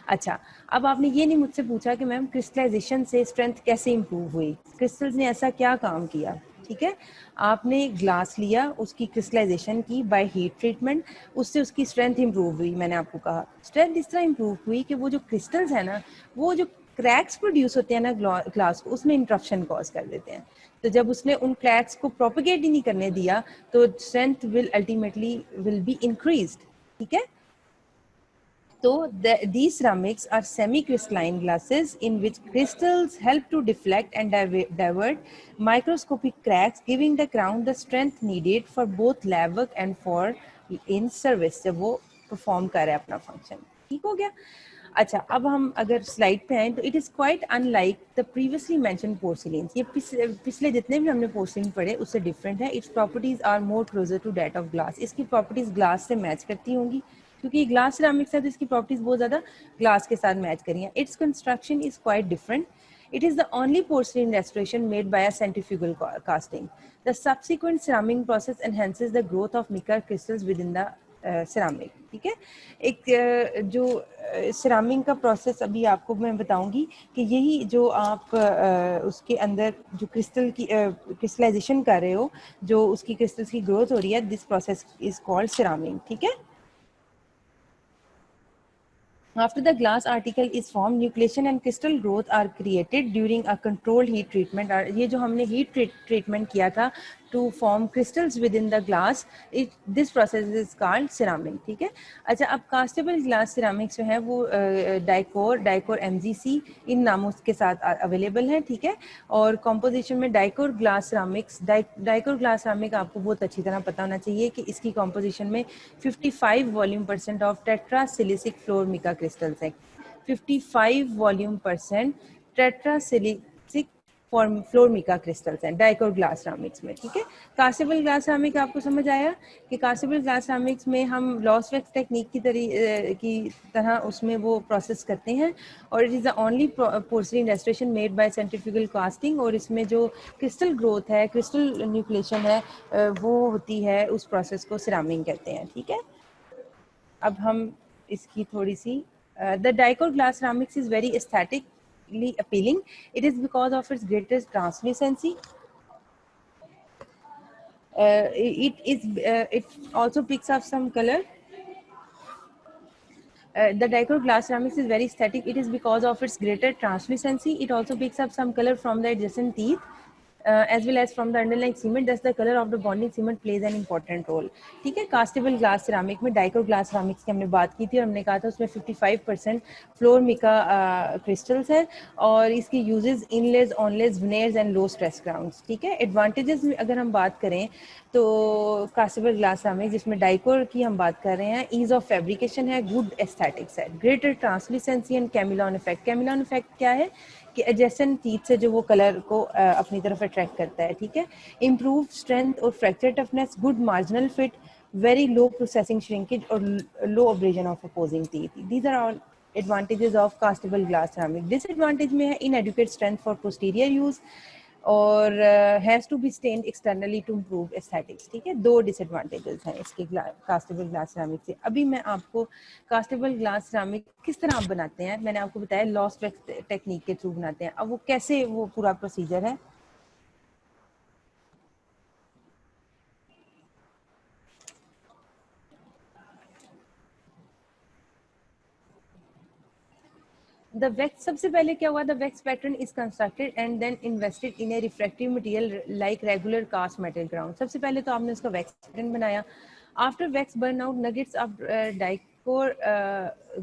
S1: अच्छा, अब आपने ये नहीं मुझसे पूछा कि ma'am crystallisation से strength कैसे इंप्रूव हुई, क्रिस्टल्स ने ऐसा क्या काम किया. ठीक है, आपने ग्लास लिया, उसकी क्रिस्टलाइजेशन की बाय हीट ट्रीटमेंट, उससे उसकी स्ट्रेंथ इंप्रूव हुई. मैंने आपको कहा स्ट्रेंथ इस तरह इंप्रूव हुई कि वो जो क्रिस्टल्स है ना, वो जो क्रैक्स प्रोड्यूस होते हैं ना ग्लास को, उसमें इंटरप्शन कॉज कर देते हैं. तो जब उसने उन क्रैक्स को प्रोपिगेट ही नहीं करने दिया तो strength will ultimately will be increased. ठीक है, so these ceramics are semi-crystalline glasses in which crystals help to deflect and divert microscopic cracks, giving the crown the strength needed for both lab work and for in service. जब वो perform कर रहा है अपना function. ठीक हो गया. अच्छा, अब हम अगर स्लाइड पे आए तो it is quite unlike the previously mention porcelain. ये पिछले जितने भी हमने पोर्सिलिन पढ़े उससे डिफरेंट है. Its properties are more closer to that of glass. इसकी प्रॉपर्टीज ग्लास से मैच करती होंगी क्योंकि ग्लास सिरामिक्स है तो इसकी प्रॉपर्टीज बहुत ज़्यादा ग्लास के साथ मैच करी हैं. Its construction is quite different. It is the only porcelain restoration made by a centrifugal casting. The subsequent ceramic process enhances the growth of mica crystals within the ceramic. ठीक है, एक जो ceramic का process अभी आपको मैं बताऊंगी कि यही जो आप उसके अंदर जो क्रिस्टल की क्रिस्टलाइजेशन कर रहे हो, जो उसकी क्रिस्टल्स की ग्रोथ हो रही है, this process is called ceramic. ठीक है, after the glass article is formed, nucleation and crystal growth are created during a controlled heat treatment. ये जो हमने heat treatment किया था to form crystals within the glass, this process is called ceramic. ठीक है, अच्छा, अब castable glass ceramics जो है वो डाइकोर MgC इन नामों के साथ अवेलेबल है. ठीक है, और कॉम्पोजिशन में डाइकोर ग्लास सिरामिक आपको बहुत अच्छी तरह पता होना चाहिए कि इसकी कॉम्पोजिशन में 55 volume% of tetra silicic fluor mica crystals हैं. 55 volume % tetra silicic fluor mica crystals हैं डाइकोर ग्लास सिरामिक्स में, ठीक है। कास्टेबल ग्लास सिरामिक आपको समझ आया कि कास्टेबल ग्लास सिरामिक्स में हम लॉस वैक्स टेक्निक की तरह उसमें वो प्रोसेस करते हैं, और it is the only porcelain restoration made by centrifugal casting, और इसमें जो क्रिस्टल ग्रोथ है, क्रिस्टल न्यूक्लिएशन है, वो होती है, उस प्रोसेस को सिरामिक कहते हैं, ठीक है। अब हम इसकी थोड़ी see the Dicor glass ceramics is very aesthetically appealing. It is because of its greatest translucency. It also picks up some color. The Dicor glass ceramics is very aesthetic. It is because of its greater translucency. It also picks up some color from the adjacent teeth, as well as from the underlying cement. Thus, the color of the bonding cement plays an important role. ठीक है, constable glass ceramic में Dicor glass ceramics की हमने बात की थी, और हमने कहा था उसमें 55% फ्लोर मिका क्रिस्टल्स है, और इसकी uses inlays, onlays, veneers and low stress crowns, ठीक है। एडवांटेजेस में अगर हम बात करें तो कास्टेबल ग्लास सिरामिक जिसमें डाइकोर की हम बात कर रहे हैं, ईज ऑफ फैब्रिकेशन है, गुड एस्थेटिक्स है, ग्रेटर ट्रांसल्यूसेंसी एंड कैमिलॉन इफेक्ट। कैमिलॉन इफेक्ट क्या है कि एडजेसेंट टीथ से जो वो कलर को अपनी तरफ अट्रैक्ट करता है, ठीक है। इम्प्रूव स्ट्रेंथ और fracture toughness, good marginal fit, very low processing shrinkage और low abrasion of opposing teeth. These are all advantages of castable glass ceramic. Disadvantage में है inadequate strength for posterior use, और has to be stained externally to improve aesthetics, ठीक है। दो disadvantages हैं इसके constable glass ceramic से। अभी मैं आपको कास्टेबल ग्लास सिरामिक किस तरह आप बनाते हैं, मैंने आपको बताया लॉस वैक्स टेक्निक के थ्रू बनाते हैं। अब वो कैसे, वो पूरा प्रोसीजर है। द वैक्स, सबसे पहले क्या हुआ, the wax pattern is constructed and then invested in a refractive material like regular cast metal ground. सबसे पहले तो आपने उसका वैक्स पैटर्न बनाया। After wax burn out nuggets of Dicor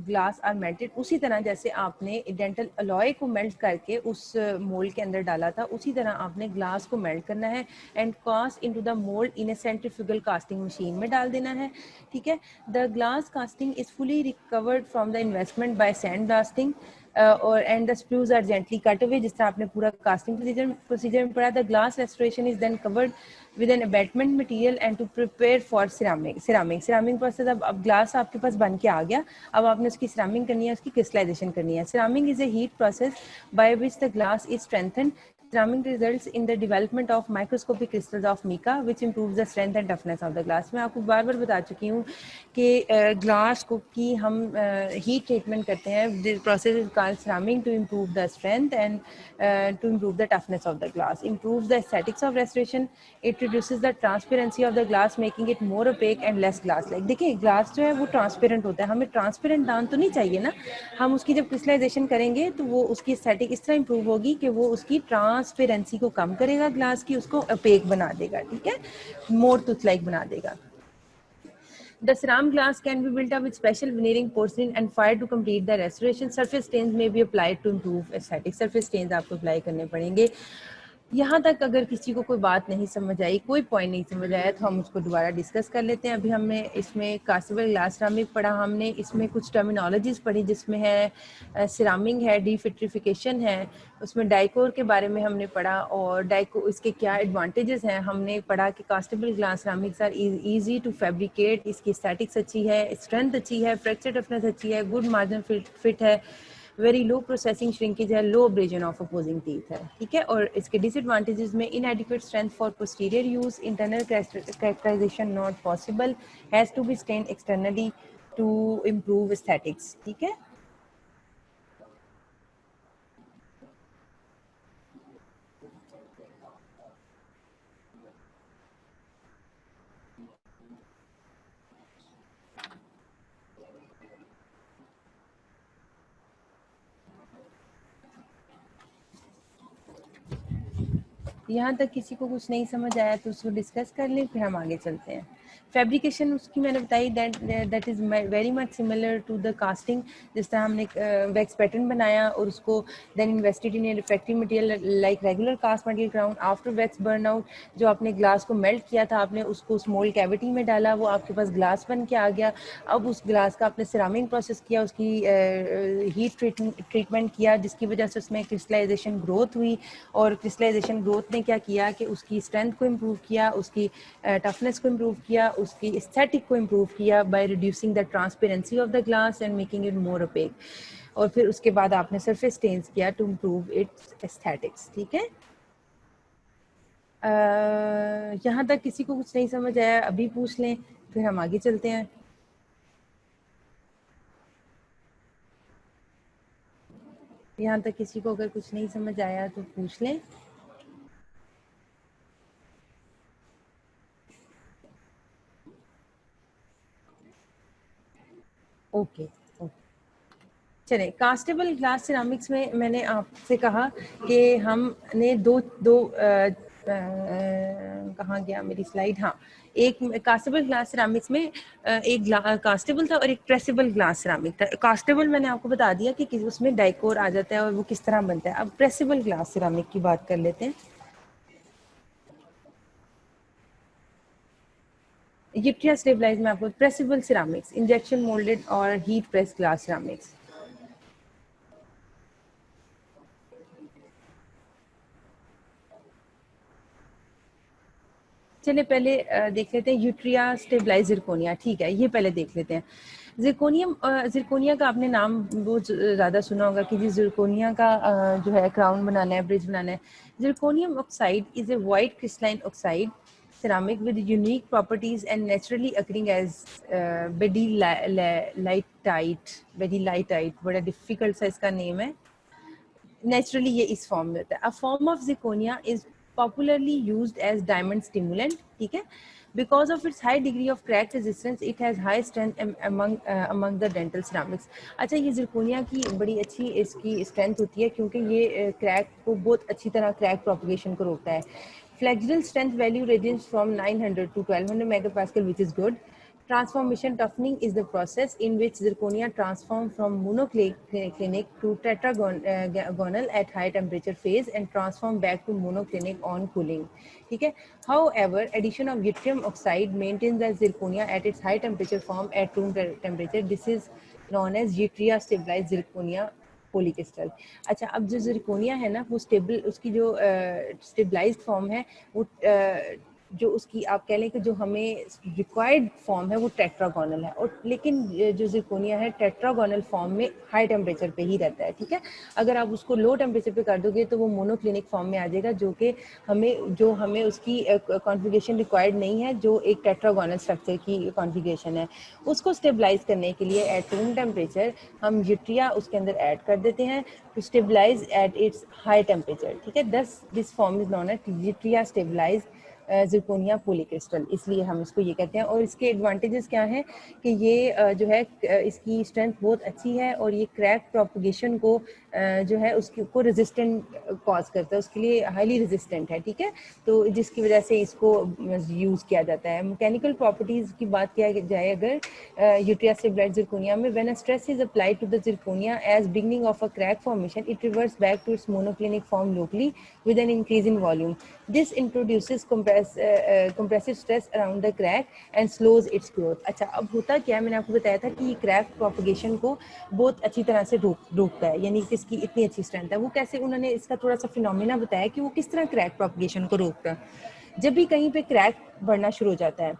S1: glass are melted, उसी तरह जैसे आपने डेंटल अलॉय को मेल्ट करके उस मोल्ड के अंदर डाला था, उसी तरह आपने ग्लास को मेल्ट करना है and cast into the mould in a centrifugal casting machine में डाल देना है, ठीक है। The glass casting is fully recovered from the investment by sand blasting, और and the sprues are gently cut away, जिस तरह आपने पूरा कास्टिंग प्रोसीजर में पढ़ा। The glass restoration is then covered with an embedment material and to prepare for ceramic process. अब glass आपके पास बन के आ गया, अब आपने उसकी सिरामिक करनी है, उसकी क्रिस्टलाइजेशन करनी है। Ceramic is a heat process by which the glass is strengthened. Ceramic results in the development of microscopic crystals of mica, which improves the strength and toughness of the glass. मैं आपको बार बार बता चुकी हूँ कि glass को की हम heat treatment करते हैं। Process is called ceramic to improve the strength and to improve the toughness of the glass, improves the aesthetics of restoration. It reduces the transparency of the glass, making it more opaque and less glass like. देखिए glass जो है वो transparent होता है, हमें transparent दान तो नहीं चाहिए ना। हम उसकी जब क्रिस्टलाइजेशन करेंगे तो वो उसकी एस्थेटिक इस तरह इंप्रूव होगी कि वो उसकी ट्रांसपेरेंसी को कम करेगा, ग्लास की उसको अपेक बना देगा, ठीक है, मोर टूथ लाइक बना देगा। The ceram glass can be built up with special veneering porcelain and fired to complete the restoration. Surface stains may be applied to improve aesthetic. Surface stains आपको apply करने पड़ेंगे। यहाँ तक अगर किसी को कोई बात नहीं समझ आई, कोई पॉइंट नहीं समझ आया, तो हम उसको दोबारा डिस्कस कर लेते हैं। अभी हमने इसमें कास्टेबल ग्लास सिरामिक पढ़ा, हमने इसमें कुछ टर्मिनोलॉजीज पढ़ी, जिसमें है सिरामिक है, डीविट्रिफिकेशन है, उसमें डाइकोर के बारे में हमने पढ़ा, और डाइको इसके क्या एडवांटेजेस हैं हमने पढ़ा कि castable glass ceramics are easy to fabricate, इसकी एस्थेटिक्स अच्छी है, स्ट्रेंथ अच्छी है, फ्रैक्चर टफनेस अच्छी है, गुड मार्जिन फिट है, वेरी लो प्रोसेसिंग श्रिंकेज है, low abrasion of opposing teeth है, ठीक है। और इसके डिसएडवांटेजेस में inadequate strength for posterior use, internal characterization not possible, has to be stained externally to improve aesthetics, ठीक है। यहाँ तक किसी को कुछ नहीं समझ आया तो उसको डिस्कस कर लें, फिर हम आगे चलते हैं। फैब्रिकेशन उसकी मैंने बताई that is very much similar to the casting. जिस तरह हमने वैक्स पैटर्न बनाया और उसको then invested in refractive material like regular cast material ground after wax burn out. जो आपने ग्लास को मेल्ट किया था, आपने उसको उस मोल्ड कैविटी में डाला, वो आपके पास ग्लास बन के आ गया। अब उस ग्लास का आपने सिरामिक प्रोसेस किया, उसकी हीट ट्रीटमेंट किया, जिसकी वजह से उसमें क्रिस्टलाइजेशन ग्रोथ हुई। और क्रिस्टलाइजेशन ग्रोथ ने क्या किया कि उसकी स्ट्रेंथ को इम्प्रूव किया, उसकी टफनेस को इम्प्रूव किया, उसकी एस्थेटिक को इम्प्रूव किया by reducing the transparency of the glass and making it more opaque. और फिर उसके बाद आपने सरफेस स्टेन्स किया टू इम्प्रूव इट्स एस्थेटिक्स। ठीक है, यहाँ तक किसी को कुछ नहीं समझ आया अभी पूछ लें, फिर हम आगे चलते हैं। यहाँ तक किसी को अगर कुछ नहीं समझ आया तो पूछ लें। ओके ओके, चलिए। कास्टेबल ग्लास सिरामिक्स में मैंने आपसे कहा कि हमने दो दो कहाँ गया मेरी स्लाइड, हाँ। एक कास्टेबल ग्लास सिरामिक्स में एक कास्टेबल था और एक प्रेसेबल ग्लास सिरामिक था। कास्टेबल मैंने आपको बता दिया कि उसमें डाइकोर आ जाता है और वो किस तरह बनता है। अब प्रेसेबल ग्लास सिरामिक की बात कर लेते हैं। यूट्रिया स्टेबलाइज में आपको प्रेसेबल सिरामिक्स, इंजेक्शन मोल्डेड और हीट प्रेस ग्लास सिरामिक्स। चलिए पहले देख लेते हैं यूट्रिया स्टेबलाइज जिरकोनिया। ठीक है, ये पहले देख लेते हैं। जिरकोनियम, जिरकोनिया का आपने नाम बहुत ज़्यादा सुना होगा कि जी जिरकोनिया का जो है क्राउन बनाना है, ब्रिज बनाना है। Zirconium oxide is a white crystalline oxide ceramic with unique properties and naturally occurring as bedilitite, बड़ा डिफिकल्ट सा इसका नेम है। नेचुरली ये इस फॉर्म में होता है। A form of zirconia is popularly used as diamond stimulant. ठीक है, because of its high degree of crack resistance it has high strength among the dental ceramics. अच्छा, ये जिरकोनिया की बड़ी अच्छी इसकी स्ट्रेंथ होती है क्योंकि ये क्रैक को बहुत अच्छी तरह क्रैक प्रोपगेशन को रोकता है। Flexural strength value ranges from 900 to 1200 megapascal, which is good. Transformation toughening is the process in which zirconia transform from monoclinic to tetragonal at high temperature phase and transform back to monoclinic on cooling. ठीक है, however addition of yttrium oxide maintains the zirconia at its high temperature form at room temperature. This is known as yttria stabilized zirconia polycrystal. अच्छा, अब जो zirconia है ना वो stable, उसकी जो स्टेबलाइज्ड फॉर्म है वो जो उसकी आप कह लें कि जो हमें रिक्वायर्ड फॉर्म है वो टेट्रागोनल है। और लेकिन जो जिरकोनिया है टेट्रागोनल फॉर्म में हाई टेम्परेचर पे ही रहता है। ठीक है, अगर आप उसको लो टेम्परेचर पे कर दोगे तो वो मोनोक्लिनिक फॉर्म में आ जाएगा, जो हमें उसकी कॉन्फ़िगरेशन रिक्वायर्ड नहीं है, जो एक टेट्रागोनल स्ट्रक्चर की कॉन्फ़िगरेशन है। उसको स्टेबलाइज करने के लिए एट रूम टेम्परेचर हम यूट्रिया उसके अंदर ऐड कर देते हैं to stabilise at its high temperature. ठीक है, दस this form is known as yttria stabilised zirconia polycrystal, इसलिए हम इसको ये कहते हैं। और इसके एडवांटेजेस क्या हैं कि ये जो है इसकी स्ट्रेंथ बहुत अच्छी है और ये क्रैक प्रोपगेशन को जो है उसको रेजिस्टेंट कॉज करता है, उसके लिए हाईली रेजिस्टेंट है। ठीक है, तो जिसकी वजह से इसको यूज़ किया जाता है। मैकेनिकल प्रॉपर्टीज़ की बात किया जाए अगर यूट्रिया स्टेबलाइज्ड जिरकोनिया में, when a stress is applied to the zirconia as beginning of a crack formation it reverts back to its monoclinic form locally with an increase in volume. This introduces compressive stress around the crack and slows its growth. अच्छा, अब होता क्या है, मैंने आपको बताया था कि क्रैक प्रोपगेशन को बहुत अच्छी तरह से रोकता है, यानी कि इसकी इतनी अच्छी स्ट्रेंथ है। वो कैसे, उन्होंने इसका थोड़ा सा फिनोमिना बताया कि वो किस तरह क्रैक प्रोपगेशन को रोकता है। जब भी कहीं पे क्रैक बढ़ना शुरू हो जाता है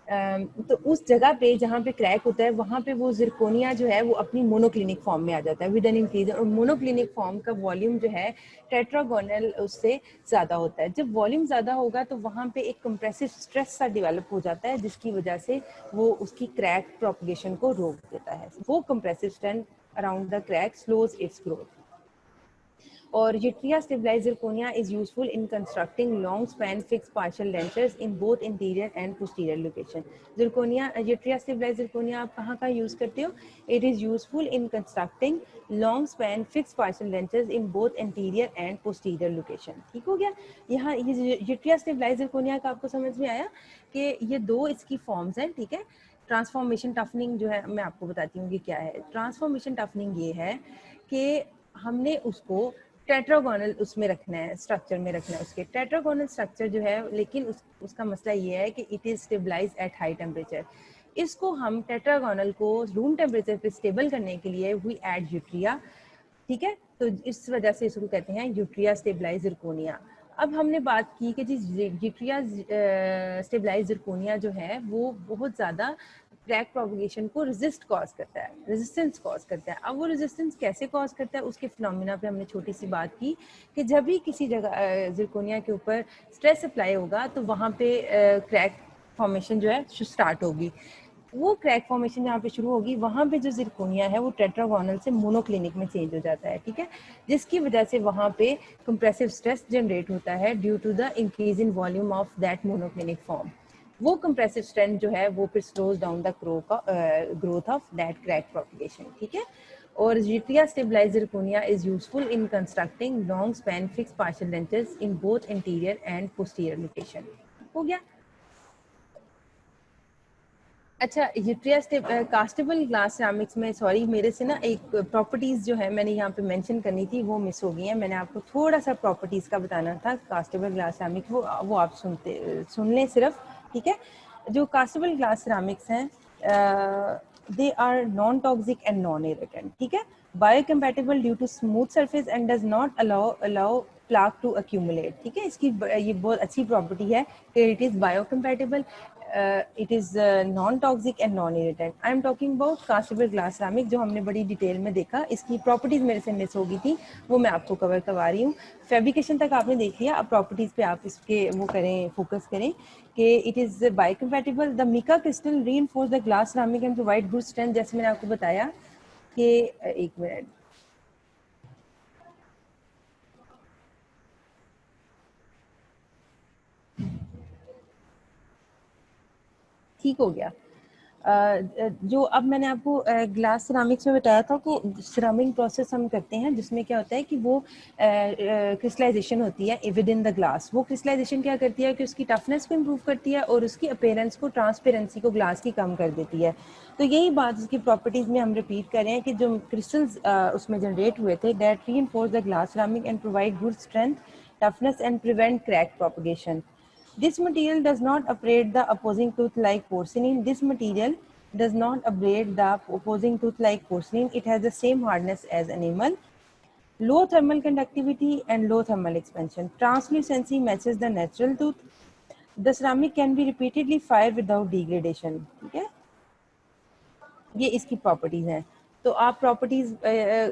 S1: तो उस जगह पे जहाँ पे क्रैक होता है वहाँ पे वो जिरकोनिया जो है वो अपनी मोनोक्लिनिक फॉर्म में आ जाता है विद एन इंक्रीज। और मोनोक्लिनिक फॉर्म का वॉल्यूम जो है टेट्रागोनल उससे ज़्यादा होता है। जब वॉल्यूम ज़्यादा होगा तो वहाँ पे एक कंप्रेसिव स्ट्रेस सा डेवलप हो जाता है जिसकी वजह से वो उसकी क्रैक प्रोपगेशन को रोक देता है। वो compressive strength around the crack slows it's growth. और Yttria stabilized zirconia is useful in constructing long span fixed partial dentures in both interior and posterior location. Zirconia, Yttria stabilized zirconia आप कहाँ का use करते हो? It is useful in constructing long span fixed partial dentures in both interior and posterior location. ठीक हो गया? यहाँ ये Yttria stabilized zirconia का आपको समझ में आया कि ये दो इसकी forms हैं, ठीक है? ट्रांसफॉर्मेशन टफनिंग जो है मैं आपको बताती हूँ कि क्या है. ट्रांसफॉर्मेशन टफनिंग ये है कि हमने उसको टेट्रागोनल उसमें रखना है, स्ट्रक्चर में रखना है उसके. टेट्रागोनल स्ट्रक्चर जो है, लेकिन उसका मसला ये है कि it is stabilize at high temperature. इसको हम टेट्रागोनल को रूम टेम्परेचर पे स्टेबल करने के लिए वी ऐड यूट्रिया, ठीक है. तो इस वजह से इसको कहते हैं यूट्रिया स्टेबलाइज जिरकोनिया. अब हमने बात की कि जी यूट्रिया स्टेबलाइज जिरकोनिया जो है वो बहुत ज़्यादा क्रैक प्रोपगेशन को रेजिस्ट कॉज करता है, रेजिस्टेंस कॉज करता है. अब वो रेजिस्टेंस कैसे कॉज करता है उसके फिनोमिना पे हमने छोटी सी बात की कि जब भी किसी जगह जिरकोनिया के ऊपर स्ट्रेस अप्लाई होगा तो वहाँ पे क्रैक फॉर्मेशन जो है स्टार्ट होगी. वो क्रैक फॉर्मेशन जहाँ पे शुरू होगी वहाँ पे जो जिरकोनिया है वो टेट्रागोनल से मोनोक्लिनिक में चेंज हो जाता है, ठीक है. जिसकी वजह से वहाँ पे कंप्रेसिव स्ट्रेस जनरेट होता है due to the increase in volume of that monoclinic form. वो कंप्रेसिव स्ट्रेंथ जो है वो फिर slows down the growth of that crack propagation, ठीक है. और Yttria stabilized zirconia is useful in constructing long span fixed partial dentures in both interior and posterior location. हो गया. अच्छा, यूट्रिया कास्टेबल ग्लास सिरामिक्स में सॉरी मेरे से ना एक प्रॉपर्टीज़ जो है मैंने यहाँ पे मेंशन करनी थी वो मिस हो गई हैं. मैंने आपको थोड़ा सा प्रॉपर्टीज़ का बताना था कास्टेबल ग्लास सिरामिक, वो आप सुन लें सिर्फ, ठीक है. जो कास्टेबल ग्लास सिरामिक्स हैं they are non toxic and non irritant, ठीक है. Biocompatible due to smooth surface and does not allow plaque to accumulate, ठीक है. इसकी ये बहुत अच्छी प्रॉपर्टी है कि it is biocompatible, it is non-toxic and non-irritant. I am talking about castable glass ceramic जो हमने बड़ी डिटेल में देखा. इसकी प्रॉपर्टीज़ मेरे से मिस हो गई थी, वो मैं आपको कवर करवा रही हूँ. फैब्रिकेशन तक आपने देख लिया, अब प्रॉपर्टीज़ पे आप इसके वो करें, फोकस करें कि it is biocompatible. The mica crystal reinforce the glass ceramic and provide good strength. जैसे मैंने आपको बताया कि एक मिनट, ठीक हो गया. जो अब मैंने आपको ग्लास सिरामिक्स में बताया था कि सिरामिक प्रोसेस हम करते हैं जिसमें क्या होता है कि वो क्रिस्टलाइजेशन होती है विद इन द ग्लास. वो क्रिस्टलाइजेशन क्या करती है कि उसकी टफनेस को इम्प्रूव करती है और उसकी अपीयरेंस को, ट्रांसपेरेंसी को ग्लास की कम कर देती है. तो यही बात उसकी प्रॉपर्टीज़ में हम रिपीट कर रहे हैं कि जो क्रिस्टल्स उसमें जनरेट हुए थे that reinforce the glass ceramic and provide good strength, toughness and prevent crack propagation. This material does not abrade the opposing tooth like porcelain. This material does not abrade the opposing tooth like porcelain. It has the same hardness as enamel. Low thermal conductivity and low thermal expansion. Translucency matches the natural tooth. The ceramic can be repeatedly fired without degradation. ठीक है, ये इसकी properties हैं. तो आप properties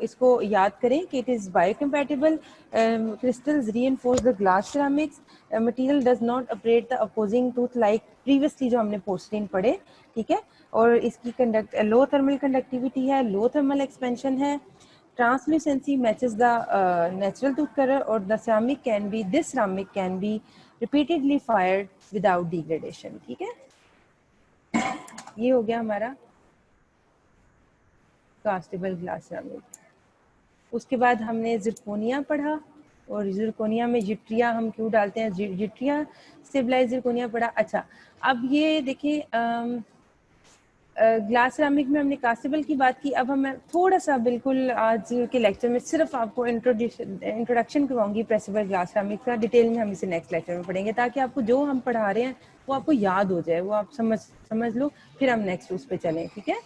S1: इसको याद करें कि it is biocompatible, crystals reinforce the glass ceramics, material does not abrade the opposing tooth like previously जो हमने पोर्सलिन पढ़े, ठीक है. और इसकी लो थर्मल कंडक्टिविटी है, लो थर्मल एक्सपेंशन है, translucency matches the natural tooth colour और the ceramic can be, this ceramic can be repeatedly fired without degradation, ठीक है. ये हो गया हमारा कास्टेबल ग्लास सिरामिक. उसके बाद हमने जिरकोनिया पढ़ा और जिरकोनिया में यूट्रिया हम क्यों डालते हैं, यूट्रिया स्टेबलाइज जिरकोनिया पढ़ा. अच्छा, अब ये देखिए ग्लास सिरामिक में हमने कास्टेबल की बात की. अब हम थोड़ा सा बिल्कुल आज के लेक्चर में सिर्फ आपको इंट्रोडक्शन करवाऊंगी प्रेसेबल ग्लास सिरामिक का. डिटेल में हम इसे नेक्स्ट लेक्चर में पढ़ेंगे ताकि आपको जो हम पढ़ा रहे हैं वो आपको याद हो जाए, वो आप समझ लो, फिर हम नेक्स्ट उस पर चलें, ठीक है.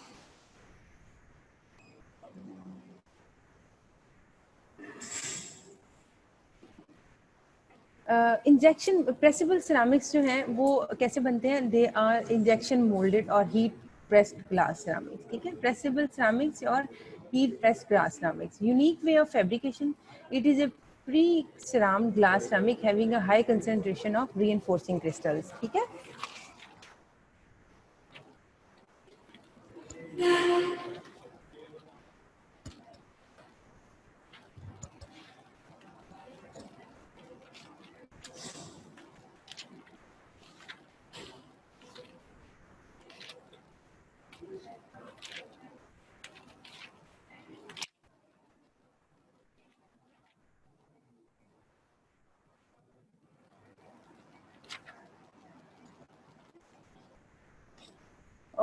S1: इंजेक्शन प्रेसेबल सिरामिक्स जो हैं वो कैसे बनते हैं, दे आर इंजेक्शन मोल्डेड और हीट प्रेस्ड ग्लास सिरामिक्स, ठीक है. प्रेसेबल सिरामिक्स और heat pressed glass ceramics. Unique way of fabrication, it is a pre cerammed glass ceramic having a high concentration of reinforcing crystals, ठीक है.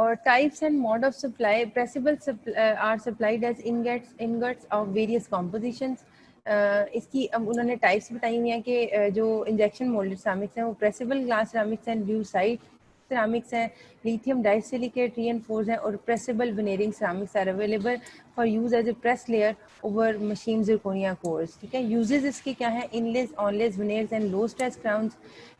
S1: और types and mode of supply, pressable are supplied as ingots of various compositions. इसकी अब उन्होंने types बताई हुई हैं कि जो इंजेक्शन मोल्डेड सिरामिक्स हैं वो pressable glass ceramics and leucite ceramics हैं, लिथियम डाइसिलिकेट रीइंफोर्स हैं, और pressable veneering ceramics are available for use as a press layer over machine zirconia cores. ठीक है, यूजेस इसके क्या है, inlays onlays veneers and low stress crowns.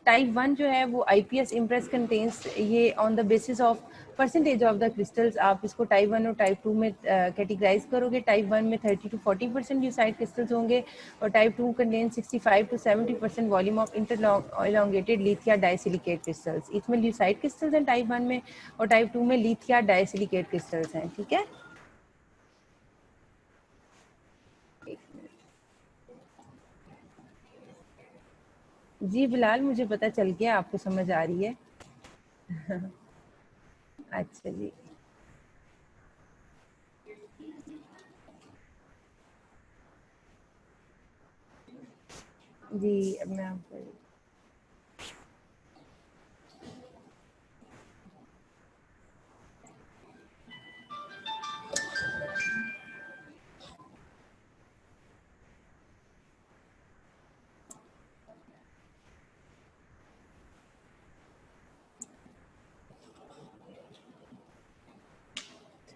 S1: Type 1 जो है वो आईपीएस इम्प्रेस कंटेन्स, ये on the basis of percentage of the crystals आप इसको टाइप 1 और टाइप 2 में कैटेगराइज करोगे। टाइप 1 में 30 to 40% ल्यूसाइड क्रिस्टल्स होंगे और type 2 contain 65 to 70% volume of interlocking lithia disilicate crystals. इसमें ल्यूसाइड क्रिस्टल्स हैं टाइप 1 में, और टाइप 2 में लिथिया डाइसिलिकेट क्रिस्टल्स हैं। ठीक है, जी बिलाल, मुझे पता चल गया आपको समझ आ रही है। अच्छा जी, जी अब मैं आपको,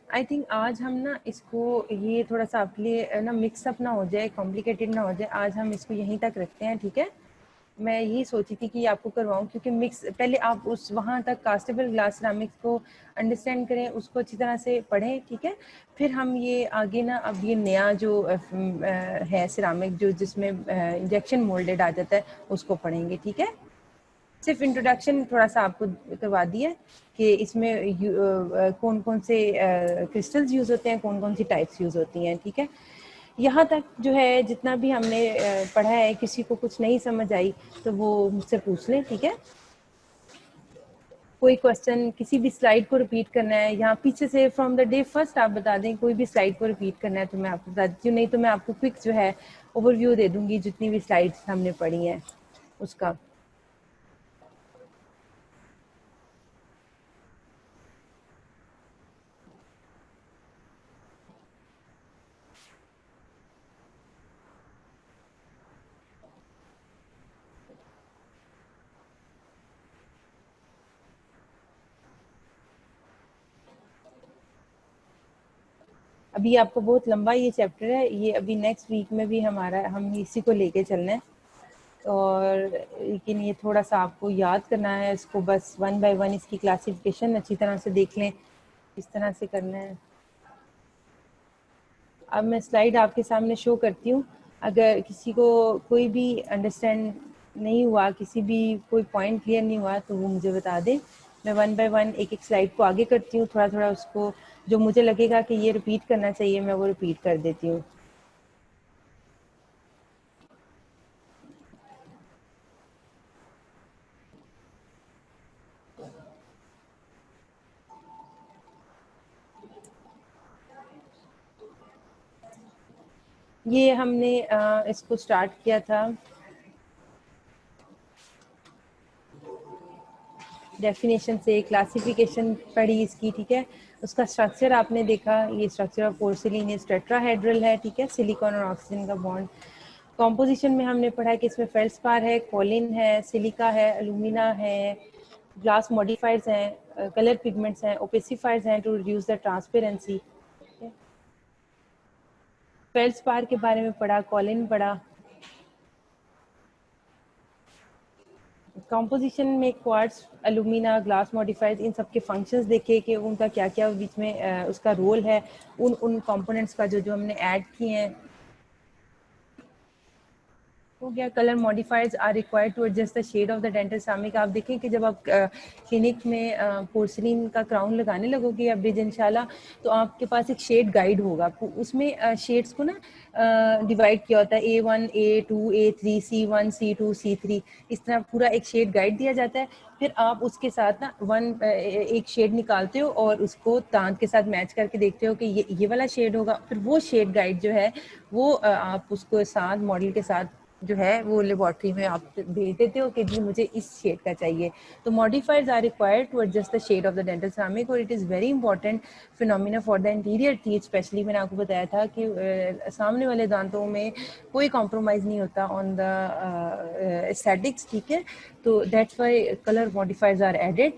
S1: आई थिंक आज हम ना इसको, ये थोड़ा सा आपके लिए ना मिक्सअप ना हो जाए, कॉम्प्लिकेटेड ना हो जाए, आज हम इसको यहीं तक रखते हैं। ठीक है, मैं यही सोची थी कि आपको करवाऊं, क्योंकि मिक्स पहले आप उस वहाँ तक कास्टेबल ग्लास सिरामिक्स को अंडरस्टैंड करें, उसको अच्छी तरह से पढ़ें। ठीक है, फिर हम ये आगे ना, अब ये नया जो है सिरामिक जो जिसमें इंजेक्शन मोल्डेड आ जाता है उसको पढ़ेंगे। ठीक है, सिर्फ इंट्रोडक्शन थोड़ा सा आपको करवा दिया कि इसमें कौन कौन से क्रिस्टल्स यूज़ होते हैं, कौन कौन सी टाइप्स यूज़ होती हैं। ठीक है, यहाँ तक जो है जितना भी हमने पढ़ा है, किसी को कुछ नहीं समझ आई तो वो मुझसे पूछ लें। ठीक है, कोई क्वेश्चन, किसी भी स्लाइड को रिपीट करना है, यहाँ पीछे से फ्रॉम द डे फर्स्ट आप बता दें, कोई भी स्लाइड को रिपीट करना है तो मैं आपको बता देती हूँ, नहीं तो मैं आपको क्विक जो है ओवरव्यू दे दूंगी जितनी भी स्लाइड्स हमने पढ़ी हैं उसका। अभी आपको बहुत लंबा ये चैप्टर है, ये अभी नेक्स्ट वीक में भी हम इसी को लेके चलना है, और लेकिन ये थोड़ा सा आपको याद करना है इसको, बस 1 by 1 इसकी क्लासिफिकेशन अच्छी तरह से देख लें, इस तरह से करना है। अब मैं स्लाइड आपके सामने शो करती हूँ, अगर किसी को कोई भी अंडरस्टैंड नहीं हुआ, किसी भी कोई पॉइंट क्लियर नहीं हुआ तो वो मुझे बता दें। मैं 1 by 1 एक एक स्लाइड को आगे करती हूँ, थोड़ा थोड़ा उसको जो मुझे लगेगा कि ये रिपीट करना चाहिए मैं वो रिपीट कर देती हूँ। ये हमने इसको स्टार्ट किया था डेफिनेशन से, क्लासिफिकेशन पढ़ी इसकी। ठीक है, उसका स्ट्रक्चर आपने देखा, ये structure of porcelain is tetrahedral है। ठीक है, सिलिकॉन और ऑक्सीजन का बॉन्ड। कॉम्पोजिशन में हमने पढ़ा कि इसमें फेल्सपार है, कोलिन है, सिलिका है, अलुमिना है, ग्लास मॉडिफायर्स हैं, कलर पिगमेंट्स हैं, ओपेसिफायर्स हैं to reduce the transparency. Feldspar के बारे में पढ़ा, कोलिन पढ़ा। कंपोजिशन में क्वार्ट्ज, अलुमिना, ग्लास मॉडिफाइड, इन सब के फंक्शंस देखे कि उनका क्या क्या बीच में उसका रोल है, उन कंपोनेंट्स का जो जो हमने ऐड किए हैं। हो गया, colour modifiers are required to adjust the shade of the dental ceramic. आप देखें कि जब आप क्लिनिक में पोर्सिलिन का क्राउन लगाने लगोगे या ब्रिज इंशाल्लाह, तो आपके पास एक शेड गाइड होगा, उसमें शेड्स को ना डिवाइड किया होता है, A1, A2, A3, C1, C2, C3, इस तरह पूरा एक शेड गाइड दिया जाता है। फिर आप उसके साथ ना एक शेड निकालते हो और उसको दांत के साथ मैच करके देखते हो कि ये वाला शेड होगा, फिर वो शेड गाइड जो है वो आप उसको साथ मॉडल के साथ जो है वो लेबॉर्ट्री में आप भेज देते हो कि जी मुझे इस शेड का चाहिए। तो modifiers are required to adjust the shade of the dental ceramic, और it is very important phenomena for the anterior teeth. Specially मैंने आपको बताया था कि सामने वाले दांतों में कोई कॉम्प्रोमाइज़ नहीं होता ऑन द एस्थेटिक्स, ठीक है। तो that's why colour modifiers are added.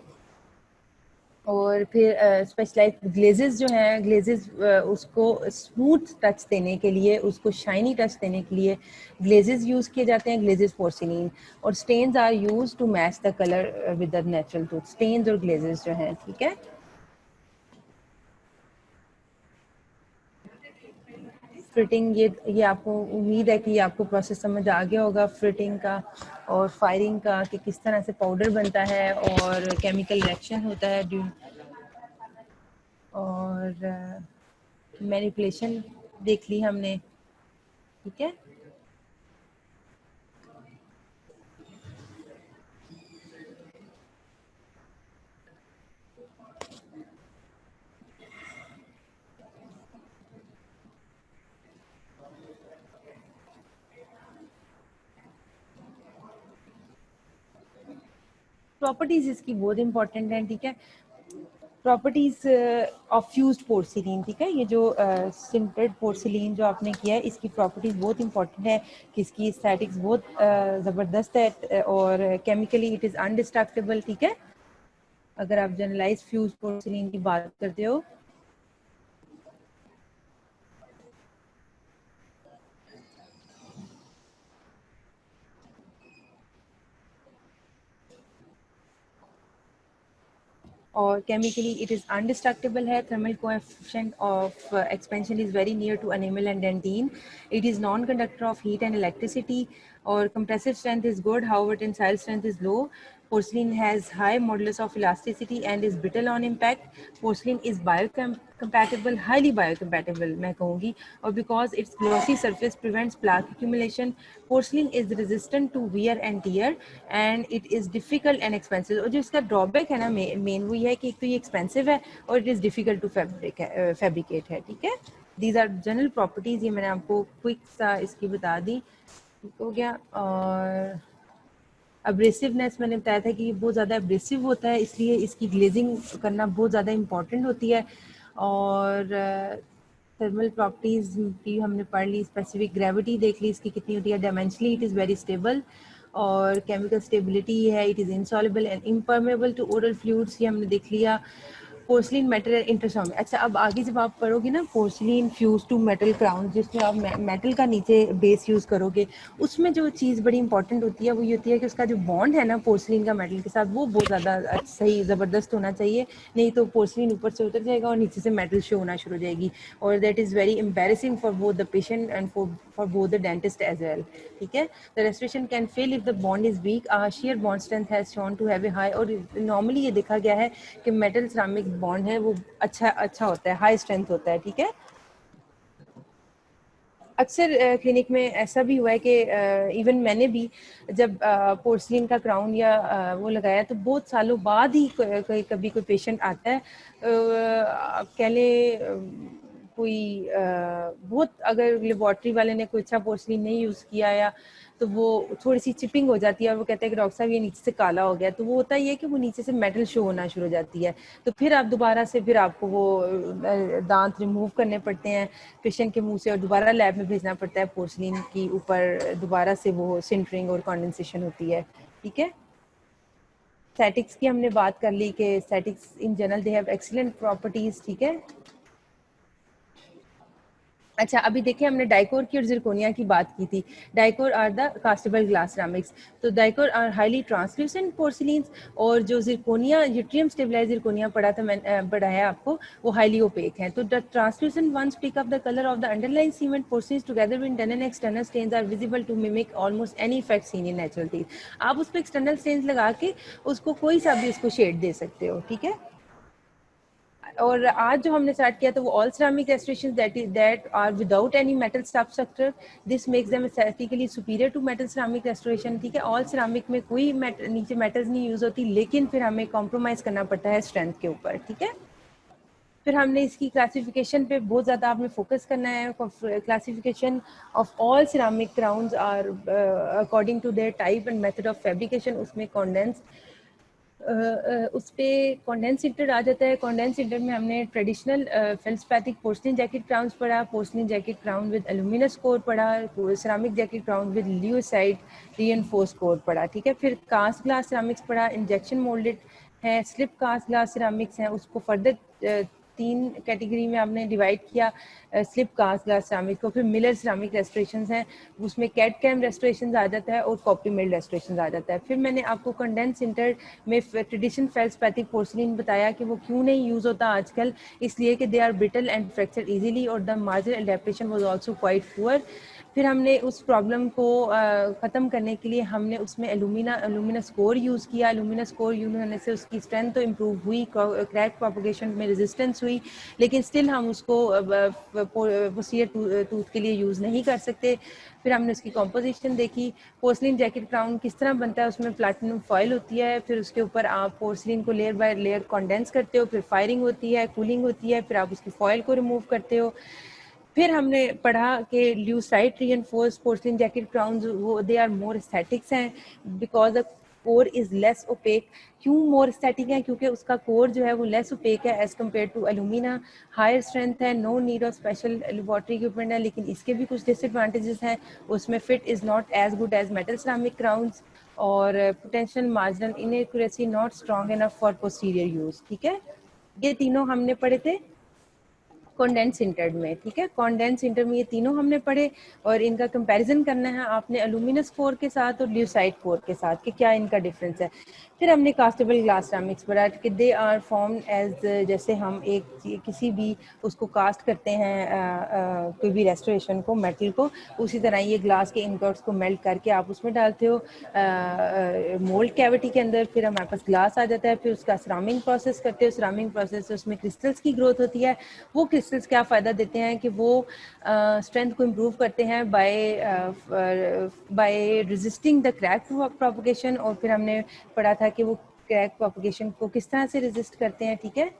S1: और फिर स्पेशलाइज ग्लेजेस जो हैं, ग्लेजेस उसको स्मूथ टच देने के लिए, उसको शाइनी टच देने के लिए ग्लेजेस यूज़ किए जाते हैं, ग्लेजेस पोर्सिलीन। और stains are use to match the colour with the natural tooth, stains और ग्लेजेस जो हैं, ठीक है। फिटिंग, ये आपको उम्मीद है कि ये आपको प्रोसेस समझ आ गया होगा फिटिंग का और फायरिंग का, कि किस तरह से पाउडर बनता है और केमिकल रिएक्शन होता है ड्यू, और मैनिपुलेशन देख ली हमने, ठीक है। प्रॉपर्टीज इसकी बहुत इंपॉर्टेंट हैं, ठीक है। प्रॉपर्टीज ऑफ फ्यूज्ड पोर्सिलीन, ठीक है। ये जो सिंटेड पोर्सिलीन जो आपने किया है, इसकी प्रॉपर्टीज बहुत इंपॉर्टेंट है कि इसकी एस्थेटिक्स बहुत ज़बरदस्त है, और केमिकली इट इज़ अनडिस्ट्रक्टेबल, ठीक है। अगर आप जनरलाइज फ्यूज पोर्सिलीन की बात करते हो, और chemically it is undestructible है, thermal coefficient of expansion is very near to enamel and dentine, it is non-conductor of heat and electricity, और compressive strength is good, however tensile strength is low. Porcelain has high modulus of elasticity and is brittle on impact. Porcelain is biocompatible, highly biocompatible मैं कहूँगी, और because its glossy surface prevents plaque accumulation. Porcelain is resistant to wear and tear and it is difficult and expensive. और जो इसका drawback है ना main वो ये है कि एक तो ये expensive है और it is difficult to fabricate है, ठीक है। These are general properties, ये मैंने आपको quick सा इसकी बता दी, ठीक हो गया। और अब्रेसिवनेस मैंने बताया था कि ये बहुत ज़्यादा अब्रेसिव होता है, इसलिए इसकी ग्लेजिंग करना बहुत ज़्यादा इम्पॉर्टेंट होती है। और थर्मल प्रॉपर्टीज़ की हमने पढ़ ली, स्पेसिफिक ग्रेविटी देख ली इसकी कितनी होती है, dimensionally it is very stable, और केमिकल स्टेबिलिटी है, it is insoluble and impermeable to oral fluids, ये हमने देख लिया। पोर्सलिन मेटल इंटरसॉम, अच्छा अब आगे जब आप पढ़ोगे ना porcelain fuse to metal crown, जिसमें आप मेटल का नीचे बेस यूज़ करोगे, उसमें जो चीज़ बड़ी इंपॉर्टेंट होती है वो ये होती है कि उसका जो बॉन्ड है ना पोर्सलिन का मेटल के साथ, वो बहुत ज़्यादा सही ज़बरदस्त होना चाहिए, नहीं तो पोर्सलिन ऊपर से उतर जाएगा और नीचे से मेटल शो होना शुरू हो जाएगी, और that is very embarrassing for both the patient and for both the dentist as well, ठीक है। The restoration can fail if the bond is weak, shear bond strength has shown to have a high, और normally ये देखा गया है कि metal ceramic bond है वो अच्छा होता है, हाई स्ट्रेंथ होता है, ठीक है। अक्सर क्लिनिक में ऐसा भी हुआ है कि इवन मैंने भी जब पोर्सलिन का क्राउन या वो लगाया तो बहुत सालों बाद ही कभी कोई पेशेंट आता है, कह ले कोई बहुत, अगर लेबॉर्ट्री वाले ने कोई अच्छा पोर्सलिन नहीं यूज़ किया या तो वो थोड़ी सी चिपिंग हो जाती है और वो कहते हैं कि डॉक्टर साहब ये नीचे से काला हो गया, तो वो होता ही है कि वो नीचे से मेटल शो होना शुरू हो जाती है, तो फिर आप दोबारा से फिर आपको वो दांत रिमूव करने पड़ते हैं पेशेंट के मुंह से और दोबारा लैब में भेजना पड़ता है, पोर्सलिन की ऊपर दोबारा से वो सिंटरिंग और कंडेंसेशन होती है, ठीक है। स्टैटिक्स की हमने बात कर ली कि statics in general they have excellent properties, ठीक है। अच्छा अभी देखिए हमने डाइकोर की और जिरकोनिया की बात की थी। Dicor are the castable glass ceramics, तो Dicor are highly translucent porcelains, और जो जिरकोनिया यूट्रियम स्टेबलाइज जिरकोनिया पढ़ा था मैंने पढ़ाया आपको, वो हाईली ओपेक है। तो the translucent ones pick up the colour of the underlying cement porcelains together with internal and external stains are visible to mimic almost any effect seen in natural teeth. आप उस पर external stains लगा के उसको कोई सा भी उसको शेड दे सकते हो, ठीक है। और आज जो हमने स्टार्ट किया था वो all ceramic restorations that are without any metal substructure, this makes them aesthetically superior to metal ceramic restoration, ठीक है। ऑल ceramic में कोई नीचे मेटल्स नहीं यूज होती, लेकिन फिर हमें कॉम्प्रोमाइज करना पड़ता है स्ट्रेंथ के ऊपर, ठीक है। फिर हमने इसकी क्लासिफिकेशन पे बहुत ज़्यादा आपने फोकस करना है। Classification of all ceramic crowns are according to their type and method of fabrication. उसमें कॉन्डेंस उस पर कॉन्डेंस इंटर आ जाता है। कॉन्डेंस इंटर में हमने traditional feldspathic porcelain jacket crowns पढ़ा, porcelain jacket crown with aluminous core पढ़ा, ceramic jacket crown with leucite reinforce core पढ़ा, ठीक है। फिर कास्ट ग्लास सिरामिक्स पढ़ा, इंजेक्शन मोल्डेड है, स्लिप कास्ट ग्लास सिरामिक्स हैं, उसको फर्दर 3 कैटेगरी में आपने डिवाइड किया स्लिप कास्ट ग्लास सिरामिक को। फिर मिलर सिरामिक रेस्टोरेशन हैं, उसमें कैट कैम रेस्टोरेशन आ जाता है और कॉपी मिल्ड रेस्टोरेशन आ जाता है। फिर मैंने आपको कंडेंस इंटर में ट्रेडिशनल फेल्सपैथिक पोर्सलिन बताया कि वो क्यों नहीं यूज़ होता आजकल, इसलिए कि they are brittle and fracture easily और the marginal adaptation was also quite poor. फिर हमने उस प्रॉब्लम को ख़त्म करने के लिए हमने उसमें एलुमिनस कोर यूज़ किया। एलुमिनस कोर यूज़ होने से उसकी स्ट्रेंथ तो इम्प्रूव हुई, क्रैक प्रोपगेशन में रेजिस्टेंस हुई, लेकिन स्टिल हम उसको पोस्टीरियर टूथ के लिए यूज़ नहीं कर सकते। फिर हमने उसकी कॉम्पोजिशन देखी। पोर्सलिन जैकेट क्राउन किस तरह बनता है, उसमें प्लैटिनम फॉयल होती है, फिर उसके ऊपर आप पोर्सलिन को लेयर बाय लेयर कॉन्डेंस करते हो, फिर फायरिंग होती है, कूलिंग होती है, फिर आप उसकी फॉयल को रिमूव करते हो। फिर हमने पढ़ा कि leucite reinforced porcelain jacket crowns वो दे आर मोर एस्थेटिक्स हैं because the core is less opaque. क्यों मोर एस्थेटिक है? क्योंकि उसका कोर जो है वो लेस ओपेक है as compare to alumina, higher strength है, no need of special laboratory equipment है, लेकिन इसके भी कुछ डिसएडवांटेजेस हैं। उसमें fit is not as good as metal ceramic crowns और potential marginal inaccuracy not strong enough for posterior use, ठीक है। ये तीनों हमने पढ़े थे कॉन्डेंस इंटर में, ठीक है। कॉन्डेंस इंटर में ये तीनों हमने पढ़े और इनका कंपैरिजन करना है आपने एल्यूमिनस कोर के साथ और ल्यूसाइड कोर के साथ कि क्या इनका डिफरेंस है। फिर हमने कास्टेबल ग्लास सिरामिक्स पढ़ा कि दे आर फॉर्म एज जैसे हम एक किसी भी उसको कास्ट करते हैं कोई भी रेस्टोरेशन को, मेटल को, उसी तरह ये ग्लास के इनगोट्स को मेल्ट करके आप उसमें डालते हो मोल्ड कैविटी के अंदर, फिर हमारे पास ग्लास आ जाता है, फिर उसका सिरामिक प्रोसेस करते हो, सिरामिक प्रोसेस से उसमें क्रिस्टल्स की ग्रोथ होती है। वो क्रिस्टल्स क्या फ़ायदा देते हैं कि वो स्ट्रेंथ को इम्प्रूव करते हैं by resisting the crack propagation. और फिर हमने पढ़ा था कि वो क्रैक प्रोपगेशन को किस तरह से रेजिस्ट करते हैं, ठीक है।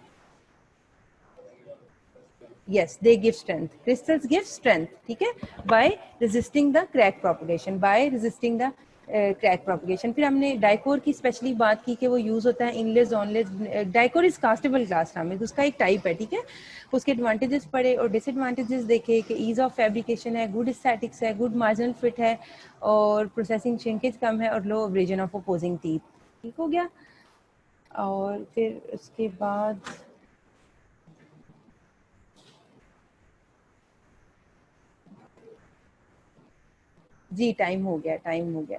S1: yes they give strength, crystals give strength, ठीक है, by resisting the crack propagation, by resisting the crack propagation. फिर हमने डाइकोर की स्पेशली बात की कि वो यूज़ होता है inlays onlays. Dicor is castable glass ceramic, उसका एक टाइप है, ठीक है। उसके एडवांटेजेस पढ़े और डिसएडवांटेजेस देखे कि ईज ऑफ फैब्रिकेशन है, गुड एस्थेटिक्स है, गुड मार्जिनल फिट है और प्रोसेसिंग श्रिंकेज कम है और low abrasion of opposing teeth, ठीक हो गया। और फिर उसके बाद जी टाइम हो गया, टाइम हो गया।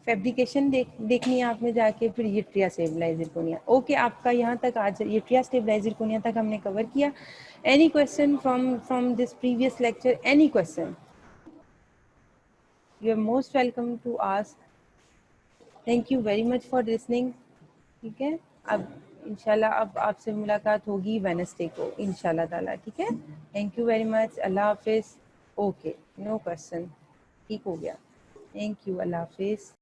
S1: फैब्रिकेशन देखनी है आपने जाके, फिर ये ट्रिया स्टेबलाइजर कोनिया। ओके, आपका यहाँ तक आज ये ट्रिया स्टेबलाइजर कोनिया तक हमने कवर किया। Any question from this previous lecture? Any question? You are most welcome to ask. Thank you very much for listening, ठीक है। अब इंशाल्लाह अब आपसे मुलाकात होगी वेडनेसडे को इंशाल्लाह ताला, ठीक है। थैंक यू वेरी मच, अल्लाह हाफिज़। ओके, नो क्वेश्चन, ठीक हो गया। थैंक यू, अल्लाह हाफिज़।